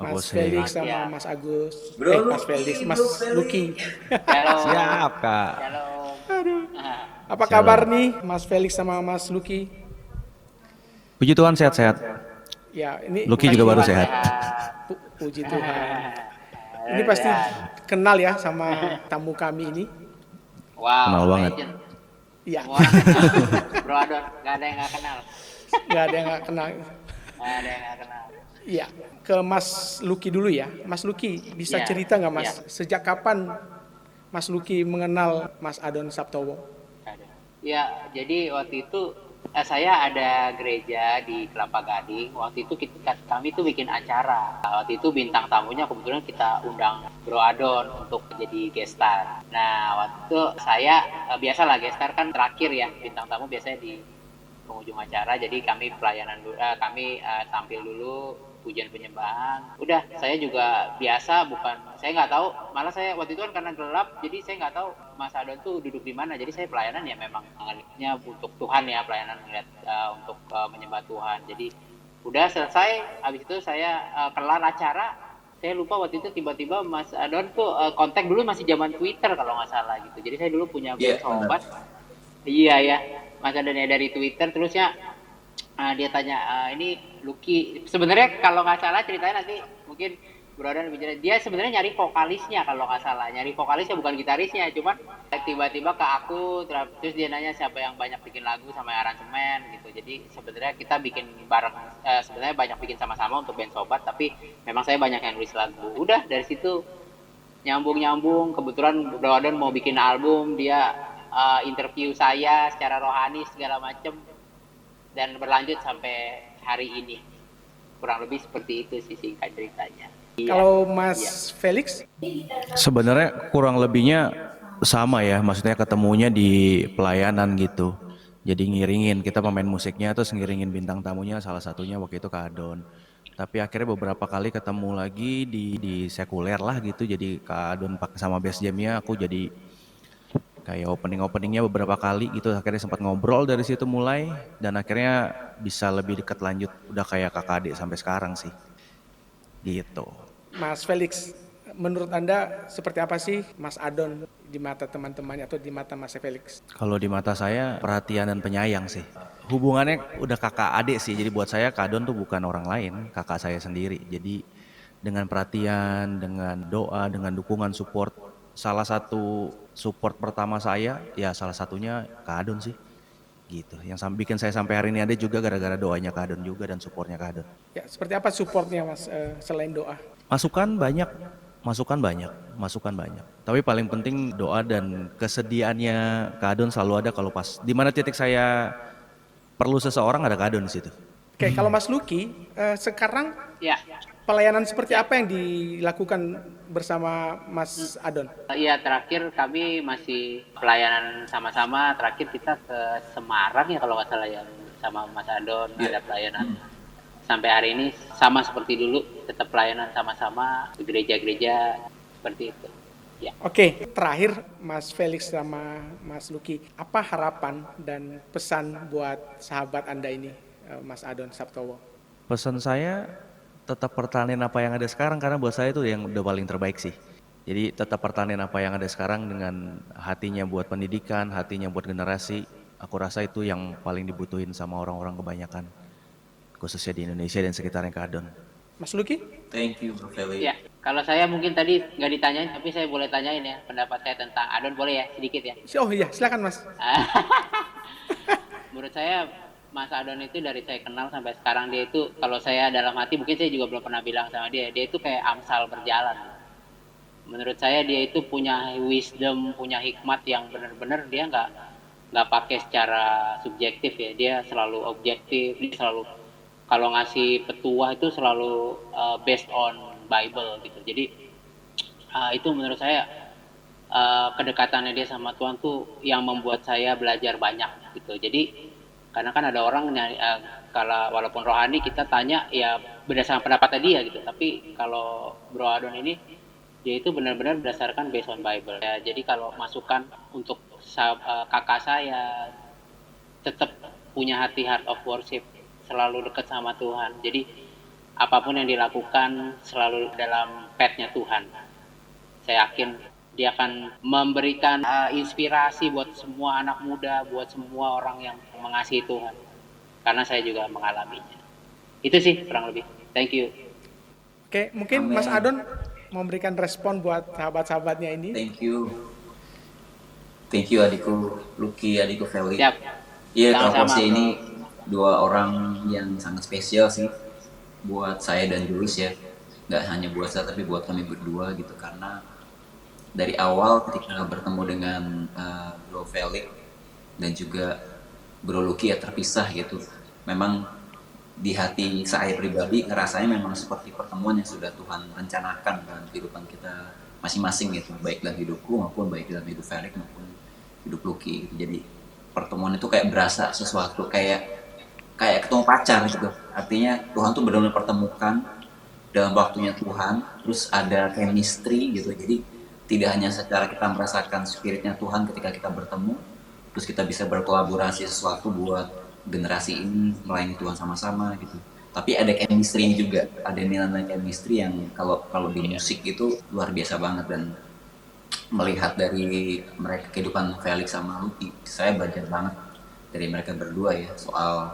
Mas Felix sama Mas Agus. Mas Felix, Mas Lucky. Siap Kak. Aduh. Apa kabar nih Mas Felix sama Mas Lucky? Puji Tuhan sehat-sehat. Ya, ini Lucky juga baru sehat. Puji Tuhan. Ini pasti kenal ya sama tamu kami ini. Wow, kenal banget. Iya. Bro Adon, gak ada yang gak kenal. Gak ada yang gak kenal. Gak ada yang gak kenal. Iya, ke Mas Lucky dulu ya. Mas Lucky, bisa cerita nggak Mas, sejak kapan Mas Lucky mengenal Mas Adon Saptowo? Ada. Ya, jadi waktu itu saya ada gereja di Kelapa Gading. Waktu itu kami tuh bikin acara. Waktu itu bintang tamunya kebetulan kita undang Bro Adon untuk jadi guest star. Nah, waktu itu saya biasalah guest star kan terakhir ya, bintang tamu biasanya di penghujung acara. Jadi kami pelayanan dulu, kami tampil dulu pujian penyembahan. Udah, saya juga biasa, saya nggak tahu, malah saya waktu itu kan karena gelap, jadi saya nggak tahu Mas Adon tuh duduk di mana. Jadi saya pelayanan ya memang ngeliatnya untuk Tuhan ya, pelayanan ngeliat untuk menyembah Tuhan. Jadi udah selesai, habis itu saya kelar acara, saya lupa waktu itu tiba-tiba Mas Adon tuh kontak dulu masih zaman Twitter kalau nggak salah gitu. Jadi saya dulu punya sobat. Iya ya, Mas Adon ya dari Twitter, terusnya dia tanya, ini Lucky, sebenarnya kalau nggak salah ceritanya nanti mungkin Bro Adon lebih jelas. Dia sebenarnya nyari vokalisnya kalau nggak salah, nyari vokalisnya bukan gitarisnya, cuman tiba-tiba ke aku, terus dia nanya siapa yang banyak bikin lagu sama aransemen gitu. Jadi sebenarnya kita bikin bareng, sebenarnya banyak bikin sama-sama untuk band sobat, tapi memang saya banyak yang nulis lagu. Udah dari situ nyambung, kebetulan Bro Adon mau bikin album, dia interview saya secara rohani segala macem, dan berlanjut sampai hari ini. Kurang lebih seperti itu sih singkat ceritanya. Kalau Mas Felix? Sebenarnya kurang lebihnya sama ya, maksudnya ketemunya di pelayanan gitu. Jadi ngiringin, kita pemain musiknya terus ngiringin bintang tamunya, salah satunya waktu itu Kak Adon. Tapi akhirnya beberapa kali ketemu lagi di sekuler lah gitu, jadi Kak Adon pakai sama bass jamnya, aku jadi kayak openingnya beberapa kali gitu. Akhirnya sempat ngobrol dari situ mulai, dan akhirnya bisa lebih dekat lanjut, udah kayak kakak adik sampai sekarang sih gitu. Mas Felix, menurut Anda seperti apa sih Mas Adon di mata teman-temannya atau di mata Mas Felix? Kalau di mata saya perhatian dan penyayang sih, hubungannya udah kakak adik sih. Jadi buat saya Kak Adon tuh bukan orang lain, kakak saya sendiri. Jadi dengan perhatian, dengan doa, dengan dukungan, support, salah satu support pertama saya ya salah satunya Kak Adon sih gitu, yang bikin saya sampai hari ini ada juga gara-gara doanya Kak Adon juga dan supportnya Kak Adon. Ya, seperti apa supportnya Mas selain doa? Masukan banyak, tapi paling penting doa dan kesediaannya Kak Adon selalu ada. Kalau pas di mana titik saya perlu seseorang, ada Kak Adon di situ. Oke, kalau Mas Lucky, sekarang Ya, pelayanan seperti apa yang dilakukan bersama Mas Adon? iya terakhir kami masih pelayanan sama-sama. Terakhir kita ke Semarang ya kalau nggak salah ya, sama Mas Adon ada pelayanan. Sampai hari ini sama seperti dulu, tetap pelayanan sama-sama ke gereja-gereja seperti itu. Ya. Oke, terakhir Mas Felix sama Mas Lucky, apa harapan dan pesan buat sahabat Anda ini, Mas Adon Saptowo? Pesan saya tetap pertahanin apa yang ada sekarang, karena buat saya itu yang udah paling terbaik sih. Jadi tetap pertahanin apa yang ada sekarang dengan hatinya buat pendidikan, hatinya buat generasi. Aku rasa itu yang paling dibutuhin sama orang-orang kebanyakan, khususnya di Indonesia dan sekitarnya Kak Adon. Mas Lucky? Thank you Bro Felix. Ya, kalau saya mungkin tadi nggak ditanyain, tapi saya boleh tanyain ya pendapat saya tentang Adon, boleh ya sedikit ya? Oh iya, silakan Mas. Menurut saya Mas Adon itu dari saya kenal sampai sekarang, dia itu kalau saya dalam hati, mungkin saya juga belum pernah bilang sama dia itu kayak Amsal berjalan. Menurut saya dia itu punya wisdom, punya hikmat yang benar-benar dia nggak pakai secara subjektif ya, dia selalu objektif, dia selalu kalau ngasih petuah itu selalu based on Bible gitu. Jadi itu menurut saya kedekatannya dia sama Tuhan tuh yang membuat saya belajar banyak gitu. Jadi karena kan ada orang kalau walaupun rohani kita tanya ya berdasarkan pendapatnya dia gitu, tapi kalau Bro Adon ini dia itu benar-benar berdasarkan based on Bible ya. Jadi kalau masukan untuk kakak saya, tetap punya hati heart of worship, selalu dekat sama Tuhan. Jadi apapun yang dilakukan selalu dalam path-nya Tuhan. Saya yakin dia akan memberikan inspirasi buat semua anak muda, buat semua orang yang mengasihi Tuhan. Karena saya juga mengalaminya. Itu sih kurang lebih. Thank you. Oke, mungkin Amen. Mas Adon memberikan respon buat sahabat-sahabatnya ini. Thank you adikku Lucky, adikku Felix. Siap. Iya, Sama-sama, Kak Fauzi Bro. ini dua orang yang sangat spesial sih buat saya dan Julius ya. Nggak hanya buat saya tapi buat kami berdua gitu, karena dari awal ketika bertemu dengan Bro Felix dan juga Bro Lucky ya terpisah gitu. Memang di hati saya pribadi ngerasanya memang seperti pertemuan yang sudah Tuhan rencanakan dalam kehidupan kita masing-masing gitu, baik dalam hidupku maupun baik dalam hidup Felix maupun hidup Lucky gitu. Jadi pertemuan itu kayak berasa sesuatu kayak ketemu pacar gitu. Artinya Tuhan tuh benar-benar pertemukan dalam waktunya Tuhan, terus ada chemistry gitu. Jadi tidak hanya secara kita merasakan spiritnya Tuhan ketika kita bertemu, terus kita bisa berkolaborasi sesuatu buat generasi ini melayani Tuhan sama-sama gitu. Tapi ada chemistry juga, ada nilai chemistry yang kalau di musik itu luar biasa banget. Dan melihat dari mereka kehidupan Felix sama Lucky, saya belajar banget dari mereka berdua ya soal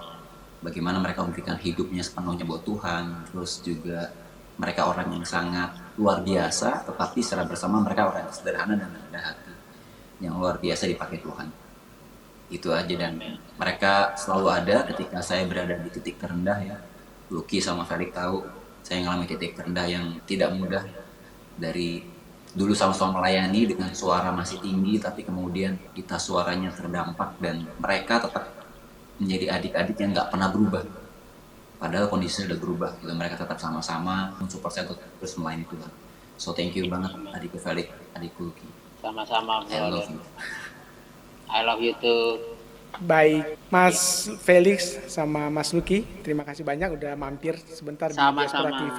bagaimana mereka memberikan hidupnya sepenuhnya buat Tuhan. Terus juga mereka orang yang sangat luar biasa, tetapi secara bersama mereka orang yang sederhana dan rendah hati, yang luar biasa dipakai Tuhan. Itu aja, dan mereka selalu ada ketika saya berada di titik terendah ya. Lucky sama Felix tahu saya ngalami titik terendah yang tidak mudah. Dari dulu sama-sama melayani dengan suara masih tinggi, tapi kemudian kita suaranya terdampak, dan mereka tetap menjadi adik-adik yang nggak pernah berubah. Padahal kondisinya udah berubah, gitu. Mereka tetap sama-sama mensupport saya untuk terus melayani Tuhan. So thank you banget adikku Felix, adikku Lucky. Sama-sama, I love brother. you. I love you too. Baik, Mas Felix sama Mas Lucky, terima kasih banyak udah mampir sebentar di Diaspora Sama-sama. TV.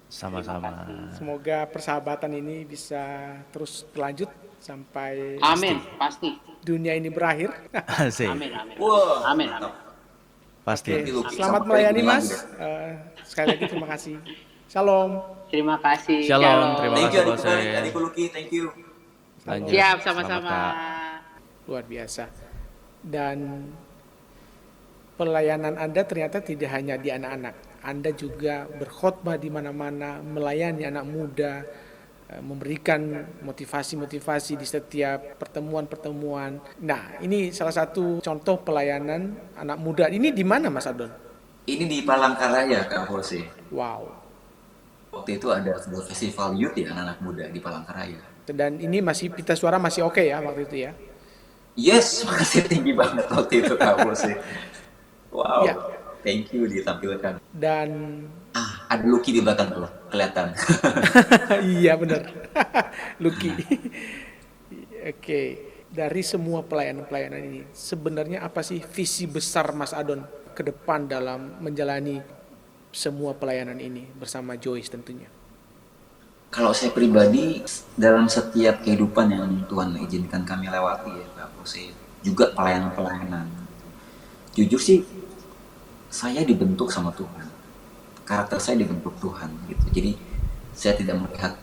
Sama-sama. Semoga persahabatan ini bisa terus berlanjut sampai Amin, pasti. dunia ini berakhir. Asik. Amin, amin. Wah, Amin, mantap. amin. Pasti. Oke, Lucky selamat sama melayani Felix Mas. bilang Sekali lagi terima kasih. Shalom. Terima kasih. Shalom, terima Thank you kasih, adikku Bose. Felix, adikku Lucky, thank you. Lanjut. Siap, Selamat, sama-sama. Kak. Luar biasa. Dan pelayanan Anda ternyata tidak hanya di anak-anak. Anda juga berkhotbah di mana-mana, melayani anak muda, memberikan motivasi-motivasi di setiap pertemuan-pertemuan. Nah, ini salah satu contoh pelayanan anak muda. Ini di mana, Mas Adon? Ini di Palangkaraya, Kak Jose. Wow. Waktu itu ada sebuah festival youth ya, anak-anak muda di Palangkaraya. Dan ini masih pita suara masih oke ya waktu itu ya? Yes, masih tinggi banget waktu itu Kak Jose. Wow, Ya. thank you ditampilkan. Dan Ada Lucky di belakang tuh, kelihatan. iya benar, Lucky. Oke, dari semua pelayanan-pelayanan ini, sebenarnya apa sih visi besar Mas Adon ke depan dalam menjalani semua pelayanan ini bersama Joyce tentunya? Kalau saya pribadi, dalam setiap kehidupan yang Tuhan izinkan kami lewati ya Kak Jose, juga pelayanan-pelayanan. Jujur sih, saya dibentuk sama Tuhan. Karakter saya dibentuk Tuhan gitu. Jadi saya tidak melihat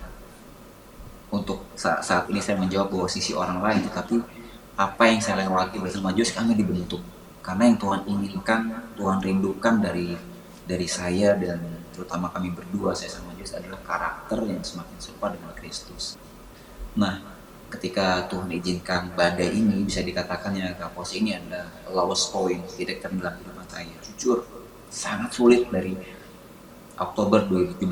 untuk saat ini saya menjawab bahwa sisi orang lain, tetapi apa yang saya lewati bersama Joyce, kami dibentuk. Karena yang Tuhan inginkan, Tuhan rindukan dari saya dan terutama kami berdua, saya sama Joyce, adalah karakter yang semakin serupa dengan Kristus. Nah, ketika Tuhan izinkan badai ini, bisa dikatakan ya Kak Jose, ini adalah lowest point, titik terendah kehidupan saya. Jujur, sangat sulit dari Oktober 2017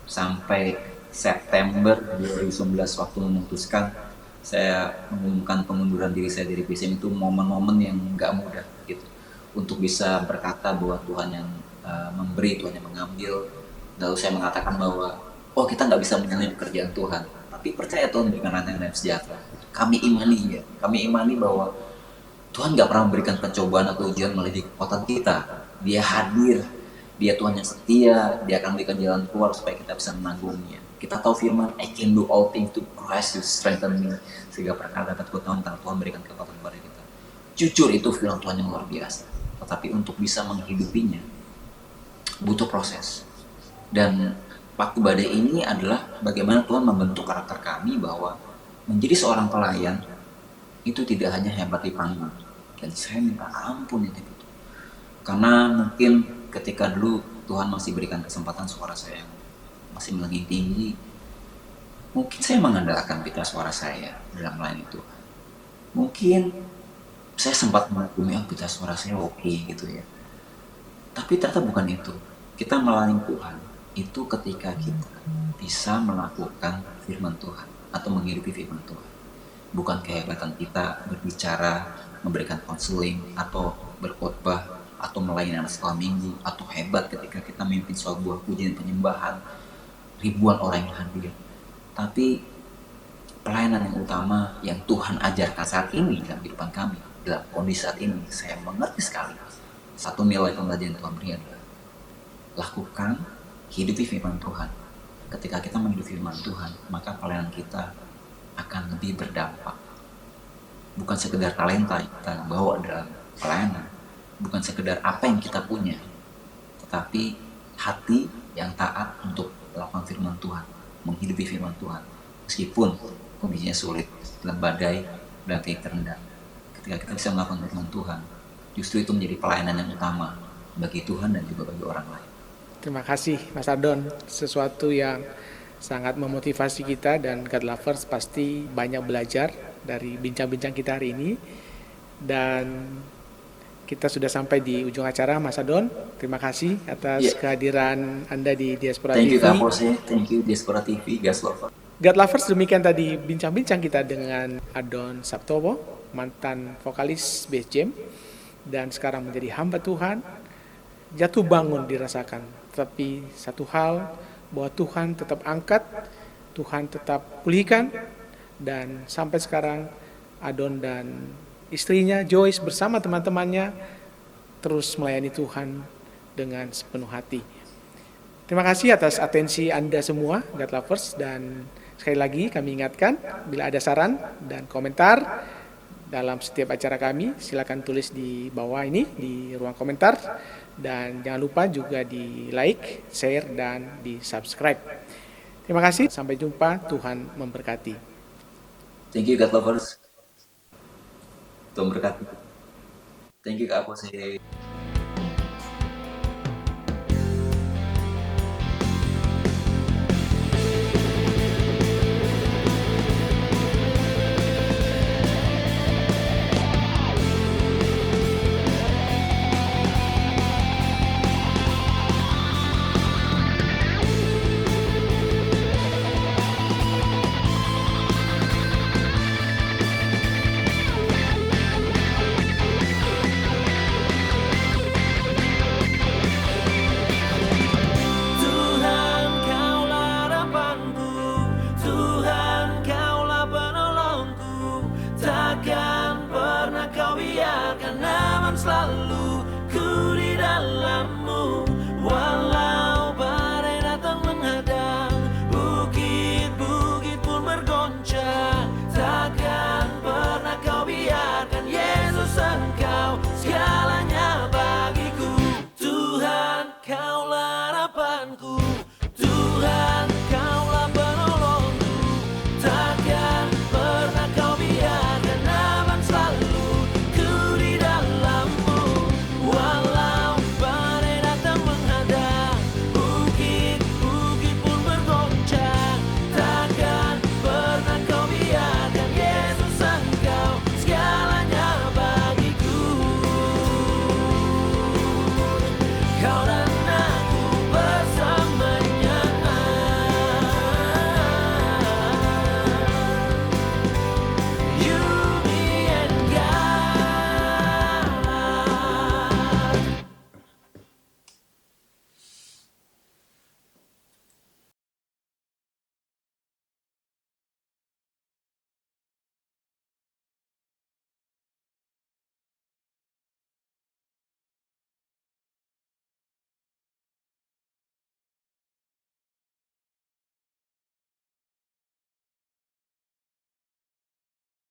sampai September 2019 waktu memutuskan saya mengumumkan pengunduran diri saya dari PCM. Itu momen-momen yang nggak mudah gitu untuk bisa berkata bahwa Tuhan yang memberi, Tuhan yang mengambil. Lalu saya mengatakan bahwa kita nggak bisa menyalahi pekerjaan Tuhan, tapi percaya Tuhan memberikan rancangan dan sejahtera. Kami imani bahwa Tuhan nggak pernah memberikan pencobaan atau ujian melalui kekuatan kita. Dia hadir, Dia Tuhan yang setia, Dia akan memberikan jalan keluar supaya kita bisa menanggungnya. Kita tahu firman, I can do all things to Christ who strengthen me, sehingga perkara dapat kutahuan karena Tuhan berikan kekuatan kepada kita. Jujur, itu firman Tuhan yang luar biasa. Tetapi untuk bisa menghidupinya butuh proses. Dan waktu badai ini adalah bagaimana Tuhan membentuk karakter kami bahwa menjadi seorang pelayan itu tidak hanya hebat di panggung. Dan saya minta ampun itu. Karena mungkin ketika dulu Tuhan masih berikan kesempatan suara saya yang masih melengking tinggi, mungkin saya mengandalkan pita suara saya dalam melayani Tuhan. Mungkin saya sempat mengagumi pita suara saya oke gitu ya. Tapi ternyata bukan itu. Kita melayani Tuhan, itu ketika kita bisa melakukan firman Tuhan atau menghidupi firman Tuhan. Bukan kehebatan kita berbicara, memberikan konseling, atau berkhotbah, atau melayani anak sekolah minggu, atau hebat ketika kita memimpin sebuah pujian penyembahan, ribuan orang yang hadir. Tapi pelayanan yang utama yang Tuhan ajarkan saat ini dalam kehidupan kami, dalam kondisi saat ini, saya mengerti sekali. Satu nilai pembelajaran Tuhan beri adalah lakukan, hidupi firman Tuhan. Ketika kita menghidupi firman Tuhan, maka pelayanan kita akan lebih berdampak. Bukan sekedar talenta yang kita bawa dalam pelayanan, bukan sekedar apa yang kita punya, tetapi hati yang taat untuk melakukan firman Tuhan, menghidupi firman Tuhan. Meskipun kondisinya sulit, dalam badai, dalam titik terendah. Ketika kita bisa melakukan firman Tuhan, justru itu menjadi pelayanan yang utama bagi Tuhan dan juga bagi orang lain. Terima kasih Mas Adon, sesuatu yang sangat memotivasi kita, dan God Lovers pasti banyak belajar dari bincang-bincang kita hari ini. Dan kita sudah sampai di ujung acara, Mas Adon. Terima kasih atas kehadiran Anda di Diaspora Thank you TV. Kak Jose, thank you Diaspora TV, God Lovers. God Lovers, demikian tadi bincang-bincang kita dengan Adon Sabtowo, mantan vokalis Base Jam, dan sekarang menjadi hamba Tuhan. Jatuh bangun dirasakan, tapi satu hal, bahwa Tuhan tetap angkat, Tuhan tetap pulihkan, dan sampai sekarang Adon dan istrinya Joyce bersama teman-temannya terus melayani Tuhan dengan sepenuh hati. Terima kasih atas atensi Anda semua, God Lovers, dan sekali lagi kami ingatkan, bila ada saran dan komentar dalam setiap acara kami, silakan tulis di bawah ini, di ruang komentar, dan jangan lupa juga di like, share, dan di subscribe. Terima kasih, sampai jumpa, Tuhan memberkati. Thank you God Lovers. Tuhan berkati. Thank you Kak Jose. Tuhan kaulah harapanku, Tuhan kaulah penolongku, takkan pernah kau biarkan aman selalu.